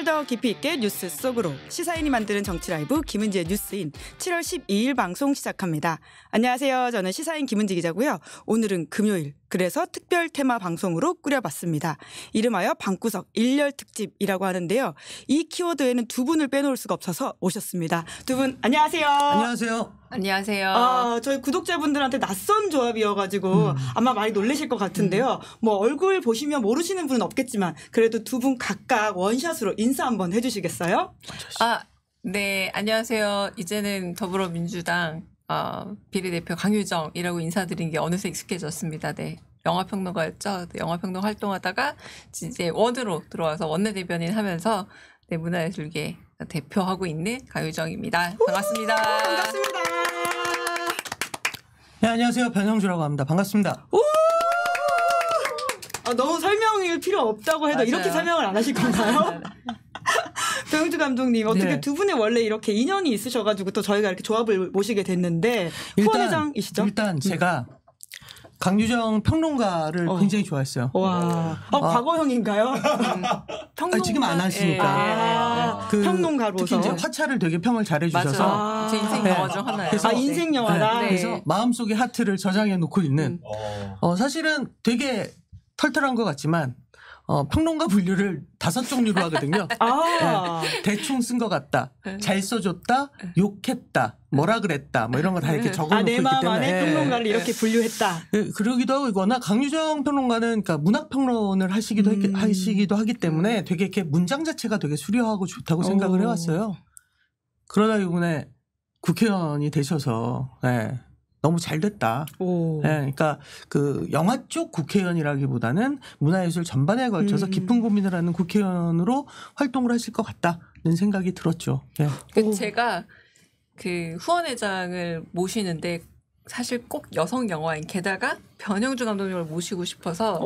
말 더 깊이 있게 뉴스 속으로 시사인이 만드는 정치 라이브 김은지의 뉴스인 7월 12일 방송 시작합니다. 안녕하세요. 저는 시사인 김은지 기자고요. 오늘은 금요일, 그래서 특별 테마 방송으로 꾸려봤습니다. 이름하여 방구석 일열 특집이라고 하는데요. 이 키워드에는 두 분을 빼놓을 수가 없어서 오셨습니다. 두 분 안녕하세요. 안녕하세요. 안녕하세요. 저희 구독자분들한테 낯선 조합이어가지고 아마 많이 놀라실 것 같은데요. 뭐 얼굴 보시면 모르시는 분은 없겠지만 그래도 두 분 각각 원샷으로 인사 한번 해주시겠어요? 네. 안녕하세요. 이제는 더불어민주당 비례대표 강유정이라고 인사드린 게 어느새 익숙해졌습니다. 네. 영화평론가였죠. 네, 영화평론 활동하다가 이제 원으로 들어와서 원내대변인 하면서 네, 문화예술계 대표하고 있는 강유정입니다. 반갑습니다. 반갑습니다. 네, 안녕하세요. 변형주라고 합니다. 반갑습니다. 너무 설명일 필요 없다고 해도 맞아요. 이렇게 설명을 안 하실 건가요? 배용주 감독님, 어떻게 네. 두 분이 원래 이렇게 인연이 있으셔가지고 또 저희가 이렇게 조합을 모시게 됐는데 후원회장이시죠? 일단 제가 강유정 평론가를 굉장히 좋아했어요. 와, 과거형인가요? 지금 안 하시니까. 평론가로서. 특히 이제 화차를 되게 평을 잘해주셔서. 맞아요. 제 인생 영화 중 하나예요. 그래서 인생 영화다. 네. 그래서 마음속에 하트를 저장해 놓고 있는 사실은 되게 털털한 것 같지만 평론가 분류를 5종류로 하거든요. 네, 대충 쓴 것 같다, 잘 써줬다, 욕했다, 뭐라 그랬다, 뭐 이런 거 다 이렇게 적어놓고 내 있기 마음 때문에. 안에 평론가를 이렇게 분류했다. 그러기도 하고 워낙 강유정 평론가는 그러니까 문학 평론을 하시기도 하기 때문에 되게 이렇게 문장 자체가 되게 수려하고 좋다고 생각을 해왔어요. 그러다 이번에 국회의원이 되셔서 너무 잘 됐다. 그러니까 그 영화 쪽 국회의원이라기보다는 문화예술 전반에 걸쳐서 깊은 고민을 하는 국회의원으로 활동을 하실 것 같다는 생각이 들었죠. 제가 그 후원회장을 모시는데 사실 꼭 여성 영화인, 게다가 변형주 감독님을 모시고 싶어서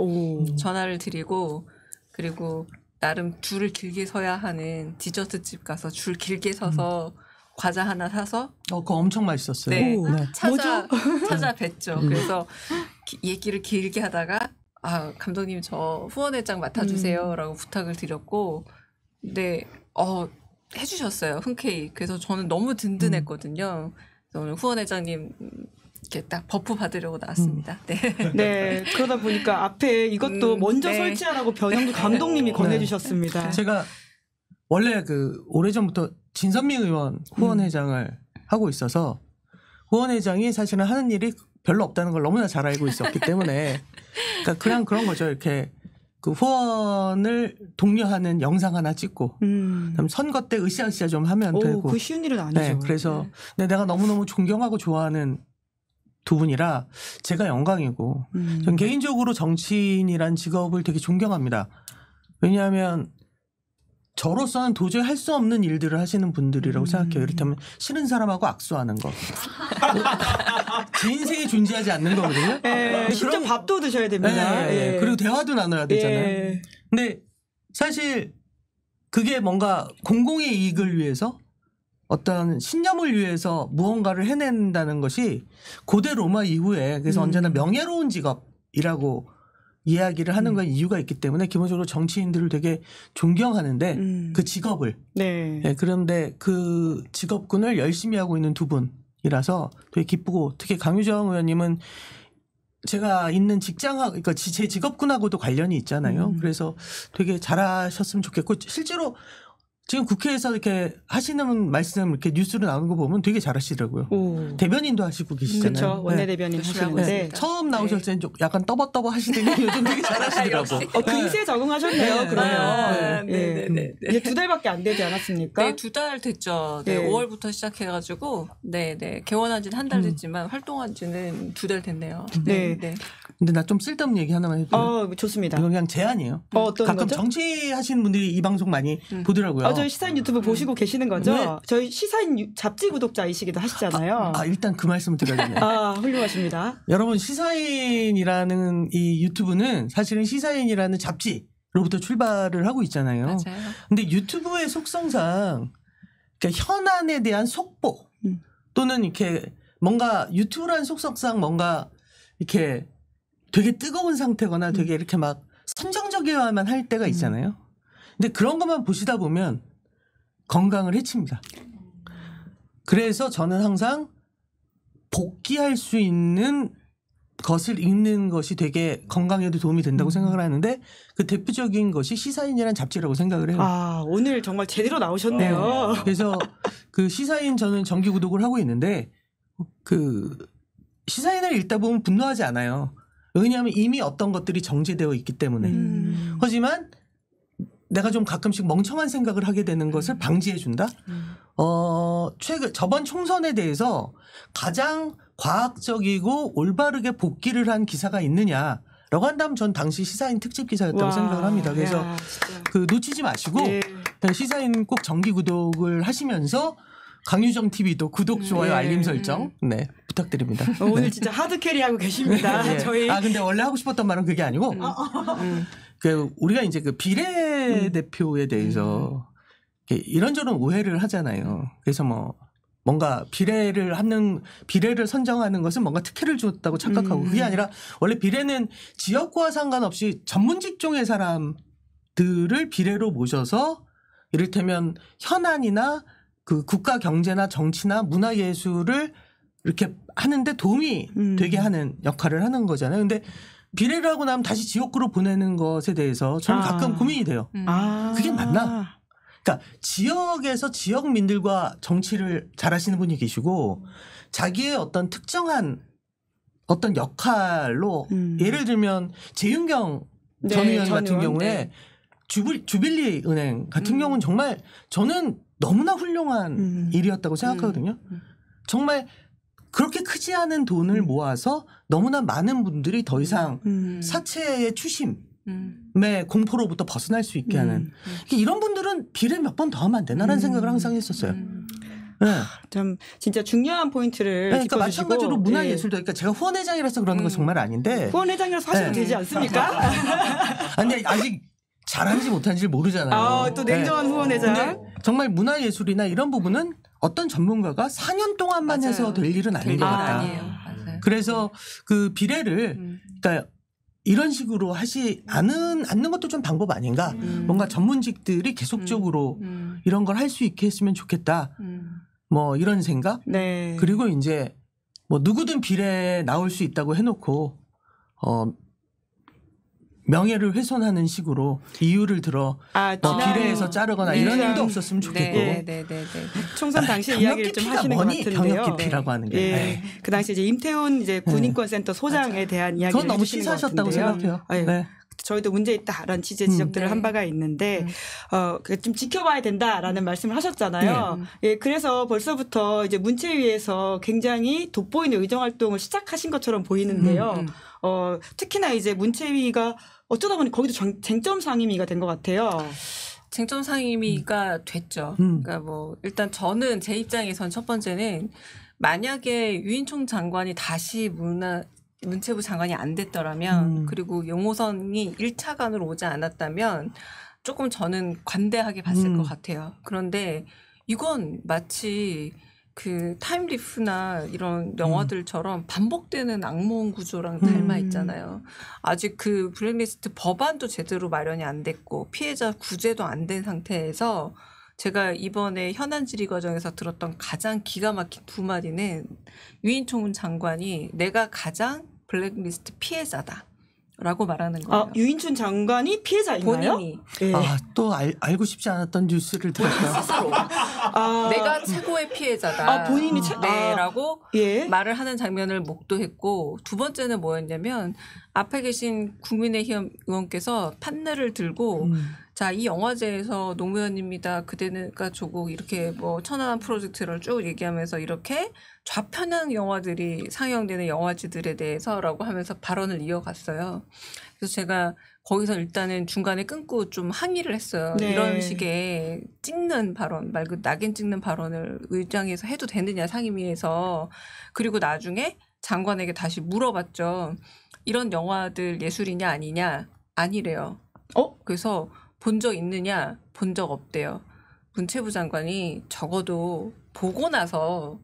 전화를 드리고, 그리고 나름 줄을 길게 서야 하는 디저트집 가서 줄 길게 서서 과자 하나 사서 그거 엄청 맛있었어요. 네. 찾아뵀죠. 그래서 얘기를 길게 하다가 감독님 저 후원회장 맡아주세요라고 부탁을 드렸고, 네, 해주셨어요. 흔쾌히. 그래서 저는 너무 든든했거든요. 그래서 오늘 후원회장님 이렇게 딱 버프 받으려고 나왔습니다. 네. 네. 그러다 보니까 앞에 이것도 먼저 설치하라고 변형주 감독님이 권해주셨습니다. 제가 원래 오래전부터 진선미 의원 후원회장을 하고 있어서 후원회장이 사실은 하는 일이 별로 없다는 걸 너무나 잘 알고 있었기 때문에 그러니까 그냥 그런 거죠. 이렇게 그 후원을 독려하는 영상 하나 찍고 그다음 선거 때 으쌰으쌰 좀 하면 되고. 그 쉬운 일은 아니죠. 네, 그래서 내가 너무너무 존경하고 좋아하는 두 분이라 제가 영광이고 전 개인적으로 정치인이란 직업을 되게 존경합니다. 왜냐하면 저로서는 도저히 할 수 없는 일들을 하시는 분들이라고 생각해요. 이를테면 싫은 사람하고 악수하는 거. 제 인생에 존재하지 않는 거거든요. 진짜 밥도 드셔야 됩니다. 그리고 대화도 나눠야 되잖아요. 근데 사실 그게 뭔가 공공의 이익을 위해서 어떤 신념을 위해서 무언가를 해낸다는 것이 고대 로마 이후에 그래서 언제나 명예로운 직업이라고 이야기를 하는 건 이유가 있기 때문에 기본적으로 정치인들을 되게 존경하는데 그 직업을. 그런데 그 직업군을 열심히 하고 있는 두 분이라서 되게 기쁘고, 특히 강유정 의원님은 제가 있는 직장하고, 그러니까 제 직업군하고도 관련이 있잖아요. 그래서 되게 잘하셨으면 좋겠고, 실제로 지금 국회에서 이렇게 하시는 말씀 이렇게 뉴스로 나오는 거 보면 되게 잘하시더라고요. 대변인도 하시고 계시잖아요. 그렇죠. 원내대변인 하시는데. 처음 나오실 때는 좀 약간 떠벅떠벅 하시더니 요즘 되게 잘하시더라고. 금세 적응하셨네요. 그러면. 이제 2달밖에 안 되지 않았습니까? 네, 2달 됐죠. 네, 5월부터 시작해가지고, 개원한 지는 1달 됐지만 활동한 지는 2달 됐네요. 네. 근데 나 좀 쓸데없는 얘기 하나만 해도 돼요? 좋습니다. 이건 그냥 제안이에요. 어떤 가끔 거죠? 정치하시는 분들이 이 방송 많이 보더라고요. 저희 시사인 유튜브 보시고 계시는 거죠? 네. 저희 시사인 잡지 구독자이시기도 하시잖아요. 일단 그 말씀을 드려야겠네요. 훌륭하십니다. 여러분, 시사인이라는 이 유튜브는 사실은 시사인이라는 잡지로부터 출발을 하고 있잖아요. 맞아요. 근데 유튜브의 속성상 그러니까 현안에 대한 속보 또는 이렇게 뭔가 유튜브라는 속성상 뭔가 이렇게 되게 뜨거운 상태거나 되게 이렇게 막 선정적이어야만 할 때가 있잖아요. 근데 그런 것만 보시다 보면 건강을 해칩니다. 그래서 저는 항상 복귀할 수 있는 것을 읽는 것이 되게 건강에도 도움이 된다고 생각을 하는데 그 대표적인 것이 시사인이라는 잡지라고 생각을 해요. 아, 오늘 정말 제대로 나오셨네요. 그래서 그 시사인 저는 정기 구독을 하고 있는데 그 시사인을 읽다 보면 분노하지 않아요. 왜냐하면 이미 어떤 것들이 정제되어 있기 때문에. 하지만 내가 좀 가끔씩 멍청한 생각을 하게 되는 것을 방지해 준다. 저번 총선에 대해서 가장 과학적이고 올바르게 복귀를 한 기사가 있느냐라고 한다면 전 당시 시사인 특집 기사였다고 생각을 합니다. 그래서 야, 진짜. 그 놓치지 마시고 예. 시사인 꼭 정기 구독을 하시면서 강유정 TV도 구독, 좋아요, 알림 설정 네 부탁드립니다. 오늘 진짜 하드 캐리하고 계십니다. 예. 저희 근데 원래 하고 싶었던 말은 그게 아니고 그 우리가 이제 그 비례대표에 대해서 이런저런 오해를 하잖아요. 그래서 뭐 뭔가 비례를 선정하는 것은 뭔가 특혜를 줬다고 착각하고 그게 아니라 원래 비례는 지역과 상관없이 전문 직종의 사람들을 비례로 모셔서 이를테면 현안이나 그 국가 경제나 정치나 문화 예술을 이렇게 하는데 도움이 되게 하는 역할을 하는 거잖아요. 근데 비례를 하고 나면 다시 지역구로 보내는 것에 대해서 저는 가끔 고민이 돼요. 그게 맞나? 그러니까 지역에서 지역민들과 정치를 잘하시는 분이 계시고 자기의 어떤 특정한 어떤 역할로 예를 들면 재윤경 전 의원 같은 경우에 주빌리 은행 같은 경우는 정말 저는 너무나 훌륭한 일이었다고 생각하거든요. 정말 그렇게 크지 않은 돈을 모아서 너무나 많은 분들이 더 이상 사채의 추심의 공포로부터 벗어날 수 있게 하는 이런 분들은 비례 몇 번 더 하면 안 되나라는 생각을 항상 했었어요. 네. 참 진짜 중요한 포인트를 그러니까 짚어주시고. 마찬가지로 문화예술도 그러니까 제가 후원회장이라서 그러는 건 정말 아닌데 후원회장이라서 하셔도 네. 되지 않습니까? 근데 아직 잘하는지 못하는지 모르잖아요. 또 냉정한 후원회장. 근데 정말 문화예술이나 이런 부분은 어떤 전문가가 4년 동안만 맞아요. 해서 될 일은 아닌 것 같다. 아니에요. 맞아요. 그래서 그 비례를 그러니까 이런 식으로 하지 않는 것도 좀 방법 아닌가. 뭔가 전문직들이 계속적으로 이런 걸 할 수 있게 했으면 좋겠다. 뭐 이런 생각. 네. 그리고 이제 뭐 누구든 비례에 나올 수 있다고 해놓고 명예를 훼손하는 식으로 이유를 들어 지난 비례해서 자르거나 이런 일도 없었으면 좋겠고. 네. 총선 당시 병역 이야기를 좀 기피가 하시는 것 뭐니? 같은데요. 병역 기피라고 하는 게. 예. 네. 그 당시 이제 임태훈 이제 군인권센터 소장에 대한 이야기를 그건 너무 해주시는 것 시사하셨다고 같은데요. 생각해요. 예. 네. 저희도 문제 있다라는 취지의 지적들을 네. 한 바가 있는데 좀 지켜봐야 된다라는 말씀을 하셨잖아요. 예, 그래서 벌써부터 이제 문체위에서 굉장히 돋보이는 의정 활동을 시작하신 것처럼 보이는데요. 특히나 이제 문체위가 어쩌다 보니 거기도 쟁점 상임위가 된 것 같아요. 쟁점 상임위가 됐죠. 그러니까 뭐 일단 저는 제 입장에선 첫 번째는 만약에 유인총 장관이 다시 문체부 장관이 안 됐더라면 그리고 용호선이 1차관으로 오지 않았다면 조금 저는 관대하게 봤을 것 같아요. 그런데 이건 마치 그 타임리프나 이런 영화들처럼 반복되는 악몽 구조랑 닮아 있잖아요. 아직 그 블랙리스트 법안도 제대로 마련이 안 됐고 피해자 구제도 안 된 상태에서 제가 이번에 현안 질의 과정에서 들었던 가장 기가 막힌 두 마디는 유인총 장관이 내가 가장 블랙리스트 피해자다라고 말하는 거예요. 유인춘 장관이 피해자인가요? 본인이. 예. 또 알고 싶지 않았던 뉴스를 들었다. 스스로 내가 최고의 피해자다. 본인이 네라고 예. 말을 하는 장면을 목도했고 두 번째는 뭐였냐면 앞에 계신 국민의힘 의원께서 판넬을 들고 자, 이 영화제에서 노무현입니다. 그대가 조국 이렇게 뭐 천안함 프로젝트를 쭉 얘기하면서 이렇게 좌편향 영화들이 상영되는 영화제들에 대해서라고 하면서 발언을 이어갔어요. 그래서 제가 거기서 일단은 중간에 끊고 좀 항의를 했어요. 네. 이런 식의 찍는 발언 말고 낙인 찍는 발언을 의장에서 해도 되느냐 상임위에서. 그리고 나중에 장관에게 다시 물어봤죠. 이런 영화들 예술이냐 아니냐? 아니래요. 그래서 본 적 있느냐? 본 적 없대요. 문체부 장관이 적어도 보고 나서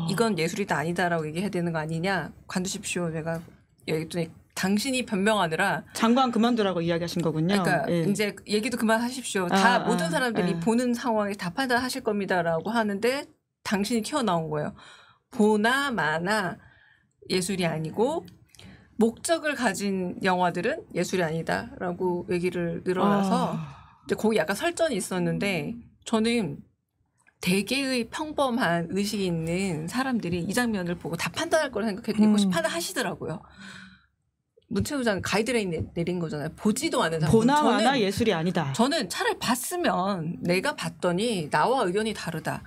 이건 예술이다 아니다라고 얘기해야 되는 거 아니냐? 관두십시오. 내가 여기 당신이 변명하느라 장관 그만두라고 이야기하신 거군요. 그러니까 예. 이제 얘기도 그만하십시오. 다 모든 사람들이 예. 보는 상황에 다 판단하실 겁니다라고 하는데 당신이 튀어나온 거예요. 보나 마나 예술이 아니고 목적을 가진 영화들은 예술이 아니다라고 얘기를 늘어나서 이제 거기 약간 설전이 있었는데 저는 대개의 평범한 의식이 있는 사람들이 이 장면을 보고 다 판단할 거라 생각했는데 판단하시더라고요. 문체부 장관 가이드라인 내린 거잖아요. 보지도 않은 작품. 보나 마나 예술이 아니다. 저는 차라리 봤으면 내가 봤더니 나와 의견이 다르다.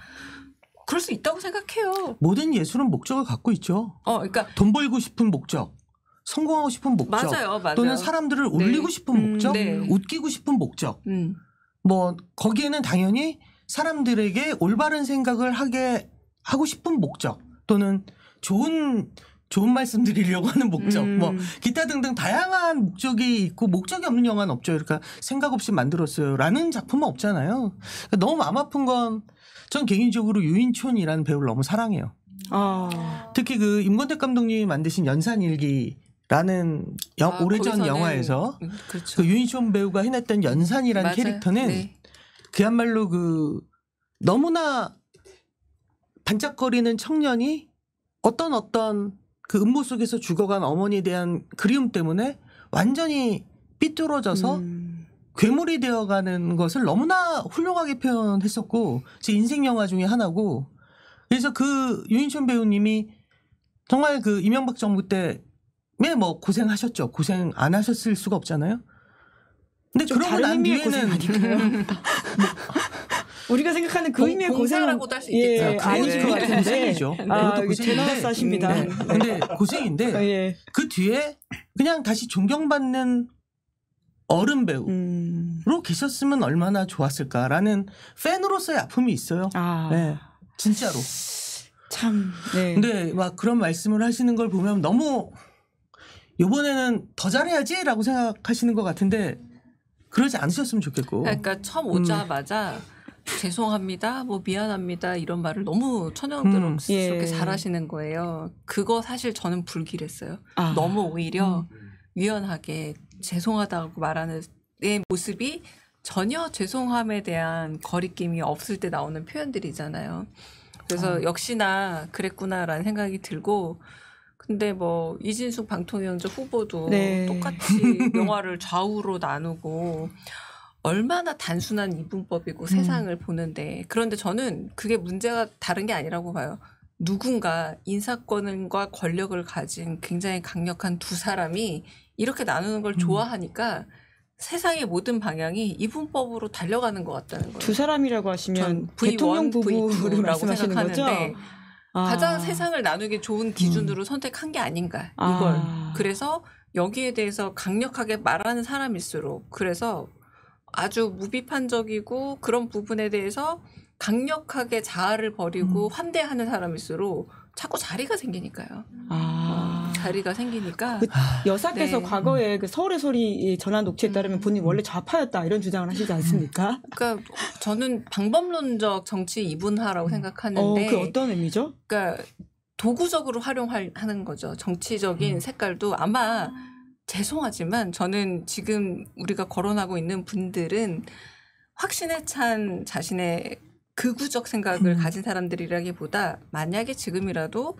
그럴 수 있다고 생각해요. 모든 예술은 목적을 갖고 있죠. 그러니까 돈 벌고 싶은 목적, 성공하고 싶은 목적, 맞아요. 또는 사람들을 울리고 싶은 목적, 네. 웃기고 싶은 목적. 뭐 거기에는 당연히 사람들에게 올바른 생각을 하고 싶은 목적, 또는 좋은 말씀 드리려고 하는 목적, 뭐 기타 등등 다양한 목적이 있고 목적이 없는 영화는 없죠. 그러니까 생각 없이 만들었어요라는 작품은 없잖아요. 그러니까 너무 마음 아픈 건 전 개인적으로 유인촌이라는 배우를 너무 사랑해요. 특히 그 임권택 감독님이 만드신 연산일기라는 오래전 영화에서 그렇죠. 그 유인촌 배우가 해냈던 연산이라는 맞아요. 캐릭터는 네. 그야말로 그 너무나 반짝거리는 청년이 어떤 그 음모 속에서 죽어간 어머니에 대한 그리움 때문에 완전히 삐뚤어져서 괴물이 되어가는 것을 너무나 훌륭하게 표현했었고 제 인생 영화 중에 하나고, 그래서 그 유인촌 배우님이 정말 그 이명박 정부 때에 뭐 고생하셨죠. 고생 안 하셨을 수가 없잖아요. 근데 그러고 난 뒤에는 우리가 생각하는 그 의미의 공사라고도 할 수 있겠죠. 아닐 것 같은데. 고생이죠. 그것도 제너러스하십니다. 근데 고생인데 그 뒤에 그냥 다시 존경받는 어른 배우로 계셨으면 얼마나 좋았을까라는 팬으로서의 아픔이 있어요. 네, 진짜로. 참. 네. 근데 막 그런 말씀을 하시는 걸 보면 너무 이번에는 더 잘해야지라고 생각하시는 것 같은데 그러지 않으셨으면 좋겠고. 그러니까 처음 오자마자 죄송합니다, 뭐 미안합니다 이런 말을 너무 천연스럽게 잘하시는 거예요. 그거 사실 저는 불길했어요. 너무 오히려 유연하게 죄송하다고 말하는 내 모습이 전혀 죄송함에 대한 거리낌이 없을 때 나오는 표현들이잖아요. 그래서 역시나 그랬구나라는 생각이 들고, 근데 뭐 이진숙 방통위원장 후보도 똑같이 영화를 좌우로 나누고 얼마나 단순한 이분법이고 세상을 보는데, 그런데 저는 그게 문제가 다른 게 아니라고 봐요. 누군가 인사권과 권력을 가진 굉장히 강력한 두 사람이 이렇게 나누는 걸 좋아하니까 세상의 모든 방향이 이분법으로 달려가는 것 같다는 거예요. 두 사람이라고 하시면 대통령 부부를 말씀하시는 거죠? 가장 세상을 나누기 좋은 기준으로 선택한 게 아닌가 이걸. 그래서 여기에 대해서 강력하게 말하는 사람일수록, 그래서 아주 무비판적이고 그런 부분에 대해서 강력하게 자아를 버리고 환대하는 사람일수록 자꾸 자리가 생기니까요. 자리가 생기니까. 그 여사께서 과거에 그 서울의 소리 전화 녹취에 따르면 본인이 원래 좌파였다 이런 주장을 하시지 않습니까? 그러니까 저는 방법론적 정치 이분화라고 생각하는데. 그 어떤 의미죠? 그러니까 도구적으로 활용하는 거죠. 정치적인 색깔도 아마 죄송하지만 저는 지금 우리가 거론하고 있는 분들은 확신에 찬 자신의 극우적 생각을 가진 사람들이라기보다 만약에 지금이라도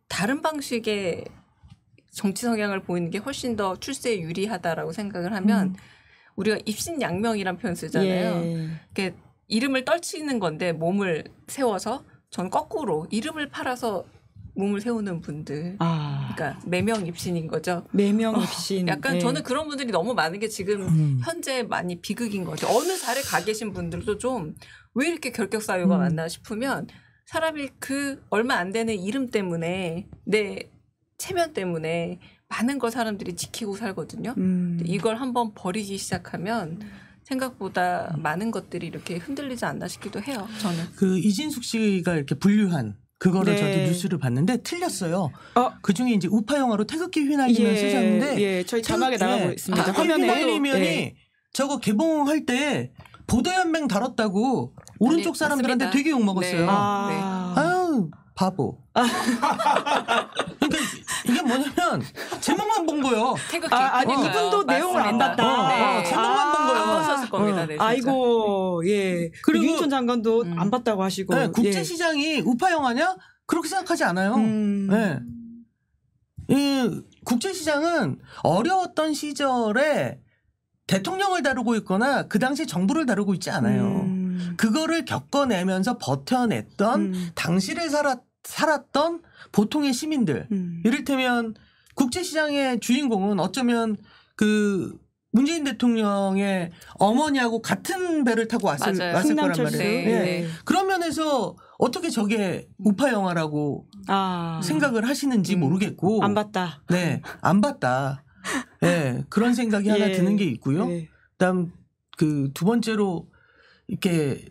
다른 방식의 정치 성향을 보이는 게 훨씬 더 출세에 유리하다라고 생각을 하면 우리가 입신양명이란 표현 쓰잖아요. 그게 이름을 떨치는 건데 몸을 세워서 전 거꾸로 이름을 팔아서 몸을 세우는 분들. 그러니까 매명입신인 거죠. 매명입신. 약간 저는 그런 분들이 너무 많은 게 지금 현재 많이 비극인 거죠. 어느 자리에 가 계신 분들도 좀 왜 이렇게 결격사유가 많나 싶으면 사람이 그 얼마 안 되는 이름 때문에 내 체면 때문에 많은 걸 사람들이 지키고 살거든요. 이걸 한번 버리기 시작하면 생각보다 많은 것들이 이렇게 흔들리지 않나 싶기도 해요. 저는. 그 이진숙 씨가 이렇게 분류한 그거를 저도 뉴스를 봤는데 틀렸어요. 그중에 이제 우파 영화로 태극기 휘날리면 쓰셨는데 저희 자막에 나가고 있습니다. 화면에. 휘날리면이 저거 개봉할 때 보도연맹 다뤘다고 오른쪽 사람들한테 맞습니다. 되게 욕먹었어요. 네. 아유 바보. 그러니까 이게 뭐냐면 제목만 본 거예요. 태극기. 아니 그분도 내용을 안 봤다. 제목만 본 거예요. 안 보셨을 겁니다. 네, 진짜. 아이고 예. 그리고 유인촌 장관도 안 봤다고 하시고. 네, 국제시장이 우파 영화냐? 그렇게 생각하지 않아요. 네. 이 국제시장은 어려웠던 시절에 대통령을 다루고 있거나 그 당시 정부를 다루고 있지 않아요. 그거를 겪어내면서 버텨냈던 당시를 살았던 보통의 시민들. 이를테면 국제시장의 주인공은 어쩌면 그 문재인 대통령의 어머니하고 같은 배를 타고 왔을 거란 말이에요. 네. 그런 면에서 어떻게 저게 우파 영화라고 생각을 하시는지 모르겠고. 안 봤다. 네, 안 봤다. 네, 그런 생각이 하나 드는 게 있고요. 그다음 그 두 번째로 이렇게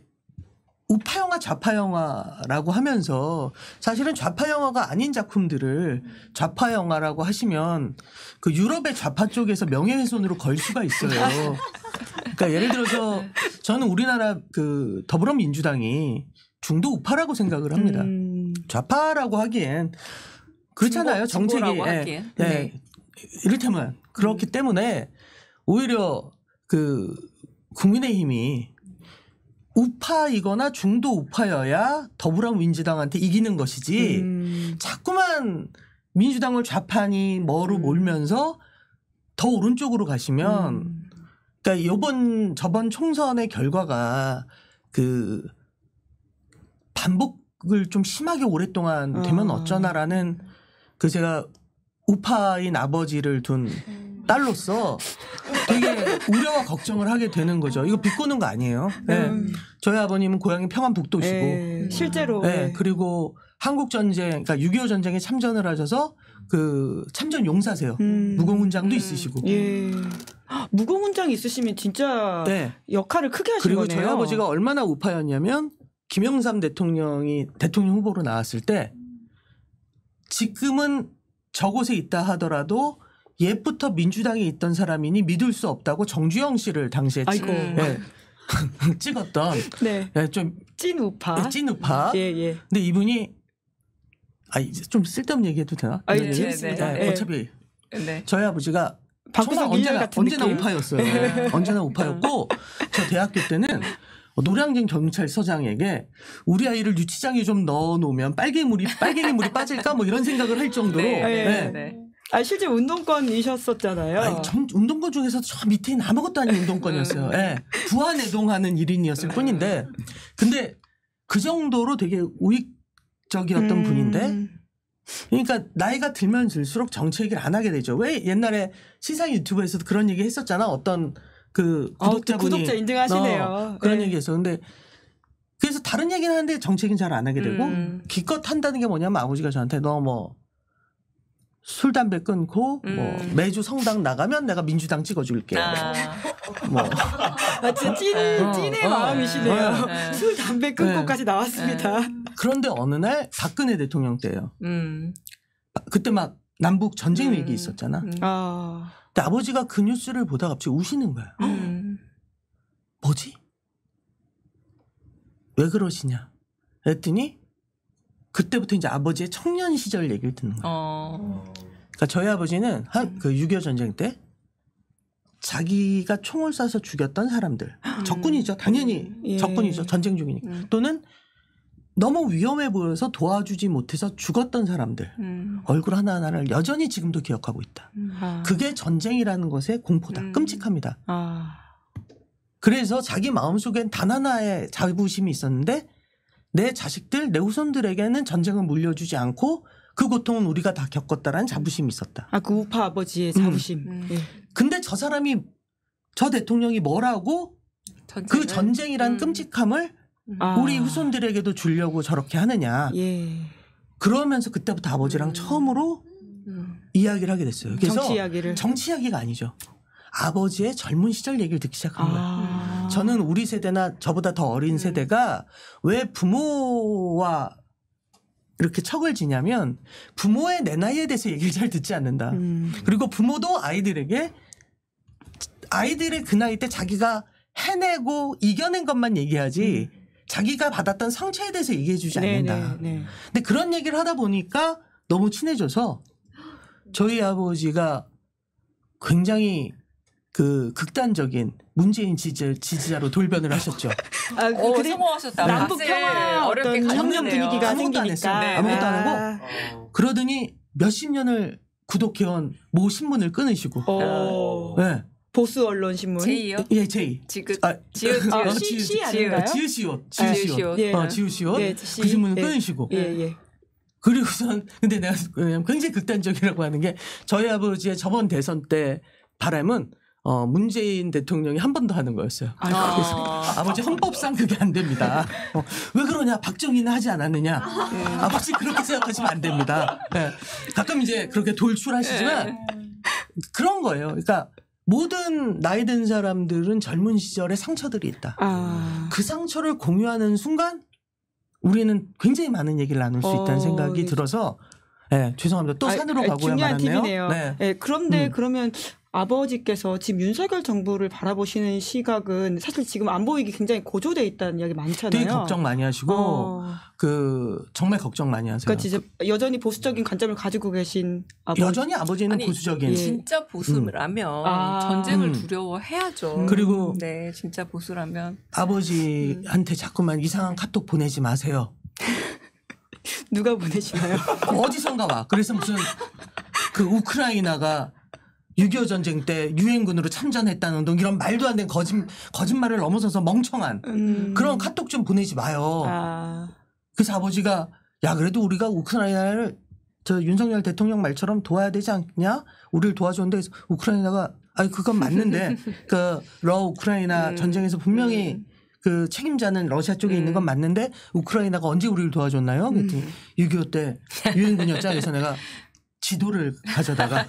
우파 영화, 좌파 영화라고 하면서 사실은 좌파 영화가 아닌 작품들을 좌파 영화라고 하시면 그 유럽의 좌파 쪽에서 명예훼손으로 걸 수가 있어요. 그러니까 예를 들어서 저는 우리나라 그 더불어민주당이 중도 우파라고 생각을 합니다. 좌파라고 하기엔 그렇잖아요. 정책이. 하기엔. 네. 이를테면 그렇기 때문에 오히려 그 국민의힘이 우파이거나 중도 우파여야 더불어민주당한테 이기는 것이지 자꾸만 민주당을 좌파니 뭐로 몰면서 더 오른쪽으로 가시면 그러니까 저번 총선의 결과가 그 반복을 좀 심하게 오랫동안 되면 어쩌나라는 그 제가 우파인 아버지를 둔 딸로서 되게 우려와 걱정을 하게 되는 거죠. 이거 비꼬는 거 아니에요. 네. 저희 아버님은 고향이 평안북도시고 실제로. 네. 그리고 한국전쟁, 그러니까 6.25 전쟁에 참전을 하셔서 그 참전 용사세요. 무공훈장도 있으시고. 예. 무공훈장 있으시면 진짜 역할을 크게 하신 그리고 거네요. 저희 아버지가 얼마나 우파였냐면 김영삼 대통령이 대통령 후보로 나왔을 때 지금은 저곳에 있다 하더라도 옛부터 민주당에 있던 사람이니 믿을 수 없다고 정주영 씨를 당시에 찍었던 좀 찐 우파. 찐 우파. 예. 근데 이분이 이제 좀 쓸데없는 얘기해도 되나? 재밌습니다. 어차피 저희 아버지가 정말 언제나 우파였어요. 언제나 우파였고 저 대학교 때는 노량진 경찰서장에게 우리 아이를 유치장에 좀 넣어놓으면 빨갱이물이 빠질까 뭐 이런 생각을 할 정도로 실제 운동권이셨었잖아요. 운동권 중에서 저 밑에 있는 아무것도 아닌 운동권이었어요. 부안해동하는 일인이었을 뿐인데 근데 그 정도로 되게 우익적이었던 분인데 그러니까 나이가 들면 들수록 정치 얘기를 안 하게 되죠. 왜 옛날에 시사 유튜브에서도 그런 얘기 했었잖아. 어떤 그 구독자분이 구독자 인증하시네요. 그런 얘기했어. 근데 그래서 다른 얘기는 하는데 정치 얘기는 잘 안 하게 되고 기껏 한다는 게 뭐냐면 아버지가 저한테 너 뭐 술 담배 끊고 뭐 매주 성당 나가면 내가 민주당 찍어줄게. 뭐 진짜 찐의 마음이시네요. 술 담배 끊고까지 나왔습니다. 그런데 어느 날 박근혜 대통령 때예요. 그때 막 남북 전쟁 위기 있었잖아. 근데 아버지가 그 뉴스를 보다가 갑자기 우시는 거야. 뭐지? 왜 그러시냐? 그랬더니 그때부터 이제 아버지의 청년 시절 얘기를 듣는 거예요. 그러니까 저희 아버지는 그 6.25 전쟁 때 자기가 총을 쏴서 죽였던 사람들, 적군이죠. 당연히 적군이죠. 전쟁 중이니까. 또는 너무 위험해 보여서 도와주지 못해서 죽었던 사람들 얼굴 하나하나를 여전히 지금도 기억하고 있다. 그게 전쟁이라는 것의 공포다. 끔찍합니다. 그래서 자기 마음속엔 단 하나의 자부심이 있었는데 내 자식들, 내 후손들에게는 전쟁을 물려주지 않고 그 고통은 우리가 다 겪었다라는 자부심이 있었다. 그 우파 아버지의 자부심. 근데 저 대통령이 뭐라고 그 전쟁이란 끔찍함을 우리 후손들에게도 주려고 저렇게 하느냐. 그러면서 그때부터 아버지랑 처음으로 이야기를 하게 됐어요. 그래서 정치 이야기가 아니죠. 아버지의 젊은 시절 얘기를 듣기 시작한 거예요. 저는 우리 세대나 저보다 더 어린 세대가 왜 부모와 이렇게 척을 지냐면 부모의 내 나이에 대해서 얘기를 잘 듣지 않는다. 그리고 부모도 아이들의 그 나이 때 자기가 해내고 이겨낸 것만 얘기하지 자기가 받았던 상처에 대해서 얘기해 주지 않는다. 근데 그런 얘기를 하다 보니까 너무 친해져서 저희 아버지가 굉장히 그 극단적인 문재인 지지자로 돌변을 하셨죠. 그래, 성공하셨다. 남북 평화 어렵게 어떤 협력 가셨네요. 분위기가 아무것도 안 생기니까. 했어요. 아무것도 안 하고 그러더니 몇십 년을 구독해온 모 신문을 끊으시고 네. 보수 언론 신문. 제이요? 예, 제이. 지읒. 시 아닌가요? 지읒시옷. 지읒시옷. 예. 지읒시옷. 예, 그 신문을 끊으시고. 예. 그리고선 근데 내가 굉장히 극단적이라고 하는 게 저희 아버지의 저번 대선 때 바람은 문재인 대통령이 한 번 더 하는 거였어요. 그래서 아버지 헌법상 그게 안 됩니다. 왜 그러냐? 박정희는 하지 않았느냐? 아버지 그렇게 생각하시면 안 됩니다. 네. 가끔 이제 그렇게 돌출하시지만 그런 거예요. 그러니까 모든 나이 든 사람들은 젊은 시절에 상처들이 있다. 그 상처를 공유하는 순간 우리는 굉장히 많은 얘기를 나눌 수 있다는 생각이 들어서 네, 죄송합니다. 또 산으로 가고야 중요한 말았네요. 팁이네요. 네. 네, 그런데 그러면 아버지께서 지금 윤석열 정부를 바라보시는 시각은 사실 지금 안 보이기 굉장히 고조돼 있다는 이야기 많잖아요. 되게 걱정 많이 하시고 정말 걱정 많이 하세요. 그러니까 진짜 여전히 보수적인 관점을 가지고 계신 아버지. 여전히 아버지는 아니, 보수적인. 진짜 보수라면 전쟁을 두려워해야죠. 그리고 네, 진짜 보수라면 아버지한테 자꾸만 이상한 카톡 보내지 마세요. 누가 보내시나요? 어디선가 와. 그래서 무슨 그 우크라이나가 6.25 전쟁 때 유엔군으로 참전했다는 등 이런 말도 안 되는 거짓말을 넘어서서 멍청한 그런 카톡 좀 보내지 마요. 그래서 아버지가 야 그래도 우리가 우크라이나를 저 윤석열 대통령 말처럼 도와야 되지 않냐? 우리를 도와줬는데 우크라이나가 아니 그건 맞는데 그 우크라이나 전쟁에서 분명히 그 책임자는 러시아 쪽에 있는 건 맞는데 우크라이나가 언제 우리를 도와줬나요? 그랬더니 6.25 때 유엔군이었죠. 그래서 내가 지도를 가져다가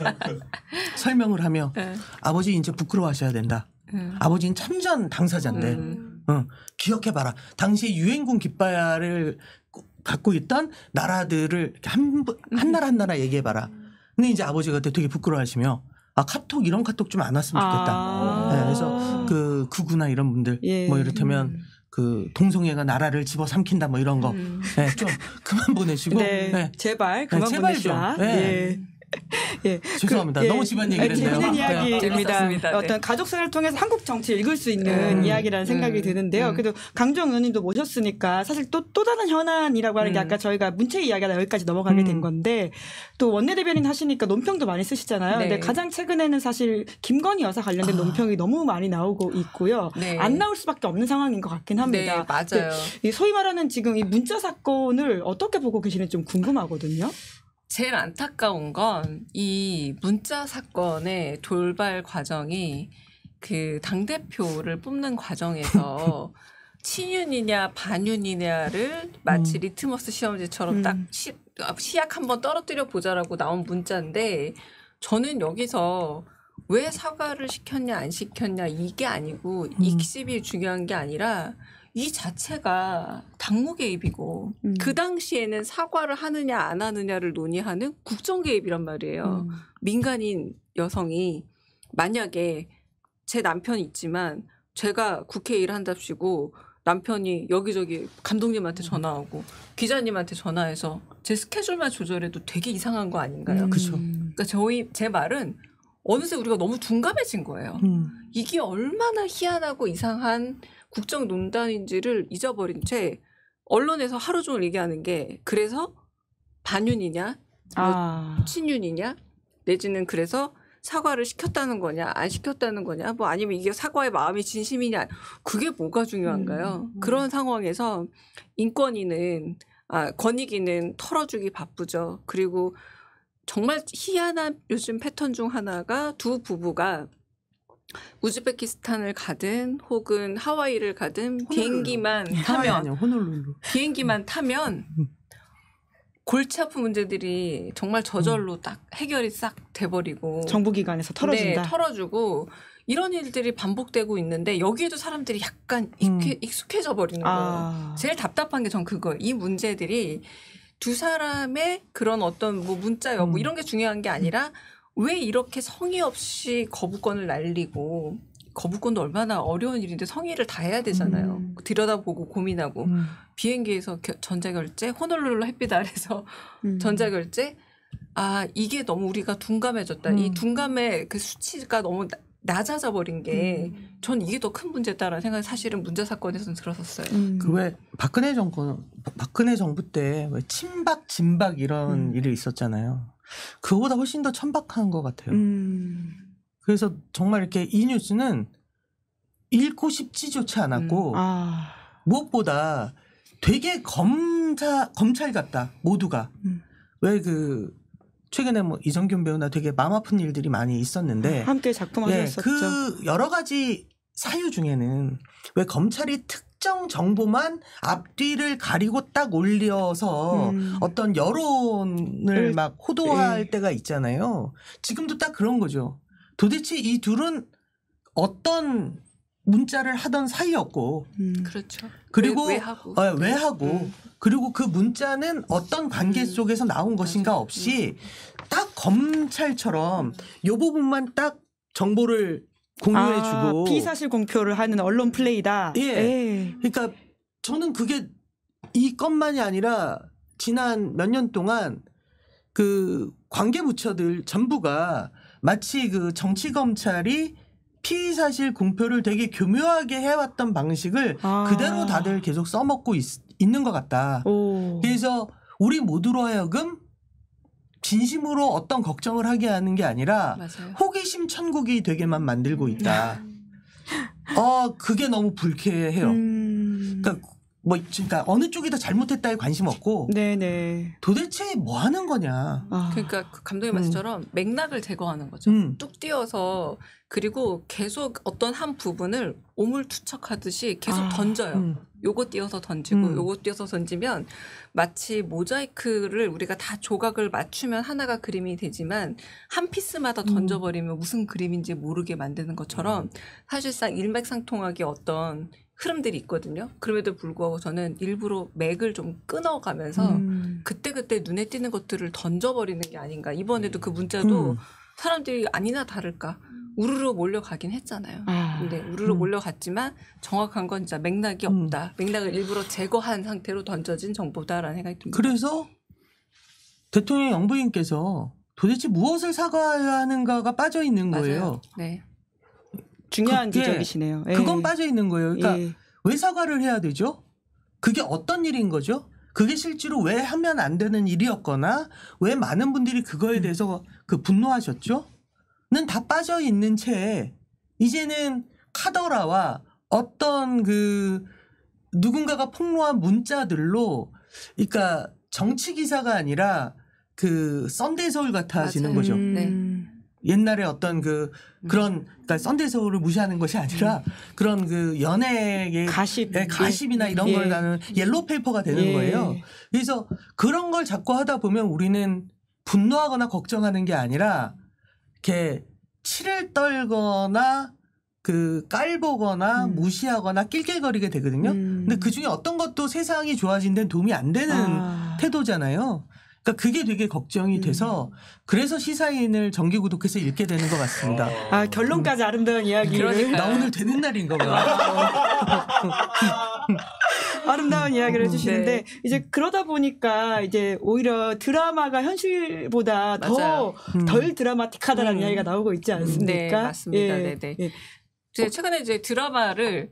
설명을 하며 아버지 이제 부끄러워하셔야 된다. 아버지는 참전 당사자인데 기억해봐라. 당시 유엔군 깃발을 갖고 있던 나라들을 한 나라 한 나라 얘기해봐라. 근데 이제 아버지가 그때 되게 부끄러워하시며 카톡 이런 카톡 좀 안 왔으면 좋겠다. 네, 그래서 그 구구나 이런 분들 뭐 이를테면 그 동성애가 나라를 집어삼킨다 뭐 이런 거 네, 좀 그만 보내시고 네, 제발 그만 보내시라. 네. 예. 죄송합니다. 너무 집안 얘기를 했네요. 재밌는 이야기입니다. 네. 어떤 가족사를 통해서 한국 정치를 읽을 수 있는 이야기라는 생각이 드는데요. 그래도 강정 의원님도 모셨으니까 사실 또 다른 현안이라고 하는 게 아까 저희가 문체 이야기가 여기까지 넘어가게 된 건데 또 원내대변인 하시니까 논평도 많이 쓰시잖아요. 근데 가장 최근에는 사실 김건희 여사 관련된 논평이 너무 많이 나오고 있고요. 안 나올 수밖에 없는 상황인 것 같긴 합니다. 네, 맞아요. 이 소위 말하는 지금 이 문자 사건을 어떻게 보고 계시는지 좀 궁금하거든요. 제일 안타까운 건 이 문자 사건의 돌발 과정이 그 당대표를 뽑는 과정에서 친윤이냐 반윤이냐를 마치 리트머스 시험지처럼 딱 시약 한번 떨어뜨려 보자라고 나온 문자인데 저는 여기서 왜 사과를 시켰냐 안 시켰냐 이게 아니고 익십이 중요한 게 아니라 이 자체가 당무 개입이고 그 당시에는 사과를 하느냐 안 하느냐를 논의하는 국정 개입이란 말이에요. 민간인 여성이 만약에 제 남편이 있지만 제가 국회 일을 한답시고 남편이 여기저기 감독님한테 전화하고 기자님한테 전화해서 제 스케줄만 조절해도 되게 이상한 거 아닌가요? 그렇죠. 그러니까 제 말은 어느새 우리가 너무 둔감해진 거예요. 이게 얼마나 희한하고 이상한 국정농단인지를 잊어버린 채 언론에서 하루 종일 얘기하는 게 그래서 반윤이냐 친윤이냐 내지는 그래서 사과를 시켰다는 거냐 안 시켰다는 거냐 뭐 아니면 이게 사과의 마음이 진심이냐 그게 뭐가 중요한가요? 그런 상황에서 권익위는 털어주기 바쁘죠. 그리고 정말 희한한 요즘 패턴 중 하나가 두 부부가 우즈베키스탄을 가든 혹은 하와이를 가든 비행기만 타면 골치 아픈 문제들이 정말 저절로 딱 해결이 싹 돼버리고 정부기관에서 털어준다. 네, 털어주고 이런 일들이 반복되고 있는데 여기에도 사람들이 약간 익숙해져 버리는 거예요. 제일 답답한 게 전 그거예요. 이 문제들이 두 사람의 그런 어떤 뭐 문자 여부 이런 게 중요한 게 아니라 왜 이렇게 성의 없이 거부권을 날리고 거부권도 얼마나 어려운 일인데 성의를 다해야 되잖아요. 들여다보고 고민하고 비행기에서 전자결제 호놀룰루 햇빛 아래서 전자결제 아 이게 너무 우리가 둔감해졌다. 이 둔감의 그 수치가 너무 낮아져 버린 게 전 이게 더 큰 문제다라는 생각이 사실은 문제 사건에서는 들었었어요. 그 왜 박근혜 정부 때 왜 친박 진박 이런 일이 있었잖아요. 그거보다 훨씬 더 천박한 것 같아요. 그래서 정말 이렇게 이 뉴스는 읽고 싶지조차 않았고 무엇보다 되게 검찰 같다 모두가. 왜 그 최근에 뭐 이정균 배우나 되게 마음 아픈 일들이 많이 있었는데 함께 작품하셨었죠. 그 여러 가지 사유 중에는 왜 검찰이 특정 정보만 앞뒤를 가리고 딱 올려서 어떤 여론을 막 호도할 때가 있잖아요. 지금도 딱 그런 거죠. 도대체 이 둘은 어떤 문자를 하던 사이였고, 그렇죠. 그리고 왜 하고, 왜 하고, 그리고 그 문자는 어떤 관계 속에서 나온 것인가 없이 딱 검찰처럼 이 부분만 딱 정보를 공유해주고 비사실 공표를 하는 언론 플레이다. 예. 그러니까 저는 그게 이 건만이 아니라 지난 몇 년 동안 그 관계부처들 전부가 마치 그 정치 검찰이 피의 사실 공표를 되게 교묘하게 해왔던 방식을 그대로 다들 계속 써먹고 있는 것 같다. 그래서 우리 모두로 하여금 진심으로 어떤 걱정을 하게 하는 게 아니라 맞아요. 호기심 천국이 되게만 만들고 있다. 그게 너무 불쾌해요. 그러니까 어느 쪽이 더 잘못했다에 관심 없고 네네. 도대체 뭐 하는 거냐. 그러니까 그 감독님 말씀처럼 맥락을 제거하는 거죠. 뚝 띄어서 그리고 계속 어떤 한 부분을 오물투척하듯이 계속 던져요. 요거 띄어서 던지고 요거 띄어서 던지면 마치 모자이크를 우리가 다 조각을 맞추면 하나가 그림이 되지만 한 피스마다 던져버리면 무슨 그림인지 모르게 만드는 것처럼 사실상 일맥상통하게 어떤 흐름들이 있거든요. 그럼에도 불구하고 저는 일부러 맥을 좀 끊어가면서 그때그때 눈에 띄는 것들을 던져버리는 게 아닌가. 이번에도 그 문자도 사람들이 아니나 다를까 우르르 몰려가긴 했잖아요. 근데 우르르 몰려갔지만 정확한 건 진짜 맥락이 없다. 맥락을 일부러 제거한 상태로 던져진 정보다라는 생각이 듭니다. 그래서 대통령 영부인께서 도대체 무엇을 사과해야 하는가가 빠져 있는 거예요. 맞아요. 네. 중요한 지적이시네요. 그건 빠져 있는 거예요. 그러니까 왜 사과를 해야 되죠? 그게 어떤 일인 거죠? 그게 실제로 왜 하면 안 되는 일이었거나 왜 많은 분들이 그거에 대해서 그 분노하셨죠? 는 다 빠져 있는 채 이제는 카더라와 어떤 그 누군가가 폭로한 문자들로 그러니까 정치 기사가 아니라 그 썬데이 서울 같아지는 거죠. 네. 옛날에 어떤 그런 그러니까 썬데이 서울을 무시하는 것이 아니라 그런 그 연예의 가십이나 이런 걸 나는 옐로우 페이퍼가 되는 거예요. 그래서 그런 걸 자꾸 하다 보면 우리는 분노하거나 걱정하는 게 아니라 이렇게 치를 떨거나 그 깔보거나 무시하거나 낄낄거리게 되거든요. 근데 그 중에 어떤 것도 세상이 좋아진 데는 도움이 안 되는 태도잖아요. 그러니까 그게 되게 걱정이 돼서 그래서 시사인을 정기 구독해서 읽게 되는 것 같습니다. 결론까지 아름다운 이야기를. 나 오늘 되는 날인가 봐. 아름다운 이야기를 해주시는데 이제 그러다 보니까 이제 오히려 드라마가 현실보다 더 덜 드라마틱하다라는 이야기가 나오고 있지 않습니까? 네, 맞습니다. 네네. 최근에 이제 드라마를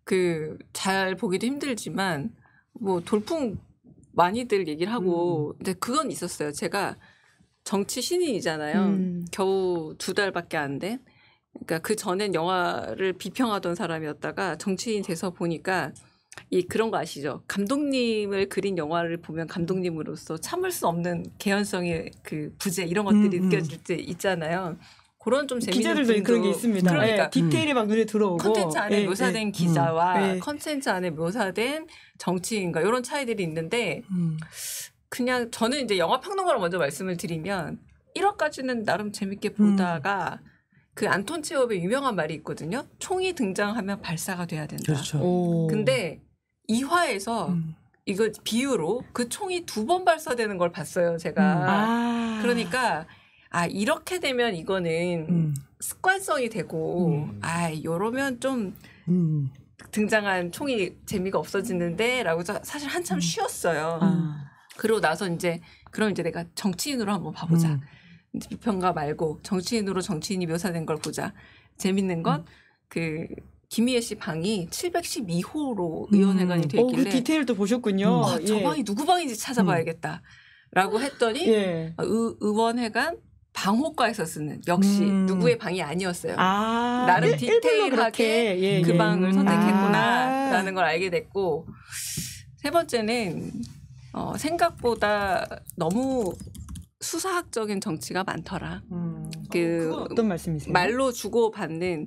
그 잘 보기도 힘들지만 뭐 돌풍 많이들 얘기를 하고 근데 그건 있었어요. 제가 정치 신인이잖아요. 겨우 2달밖에 안 된. 그러니까 그 전엔 영화를 비평하던 사람이었다가 정치인 돼서 보니까 그런 거 아시죠? 감독님을 그린 영화를 보면 감독님으로서 참을 수 없는 개연성의 그 부재 이런 것들이 느껴질 때 있잖아요. 그런 좀 재미있는 기자들도 그런 게 있습니다. 그러니까 디테일이 막 눈에 들어오고 컨텐츠 안에 묘사된 기자와 컨텐츠 안에 묘사된 정치인과 이런 차이들이 있는데 그냥 저는 이제 영화 평론가로 먼저 말씀을 드리면 1화까지는 나름 재밌게 보다가 그 안톤 체홉의 유명한 말이 있거든요. 총이 등장하면 발사가 돼야 된다. 그렇죠. 근데 2화에서 이거 비유로 그 총이 2번 발사되는 걸 봤어요. 제가. 그러니까 이렇게 되면 이거는 습관성이 되고 요러면 좀 등장한 총이 재미가 없어지는데 라고 사실 한참 쉬었어요. 그러고 나서 이제 그럼 이제 내가 정치인으로 한번 봐보자. 이제 비평가 말고 정치인으로 정치인이 묘사된 걸 보자. 재밌는 건 그 김희애 씨 방이 712호로 의원회관이 돼 그 있길래 디테일도 보셨군요. 아, 저 방이 누구 방인지 찾아봐야겠다라고 했더니 예. 의원회관 방호과에서 쓰는 역시 누구의 방이 아니었어요. 아, 나름 일부러 디테일하게 그렇게, 그 방을 선택했구나라는 아. 걸 알게 됐고 세 번째는 생각보다 너무 수사학적인 정치가 많더라. 그건 어떤 말씀이세요? 말로 주고받는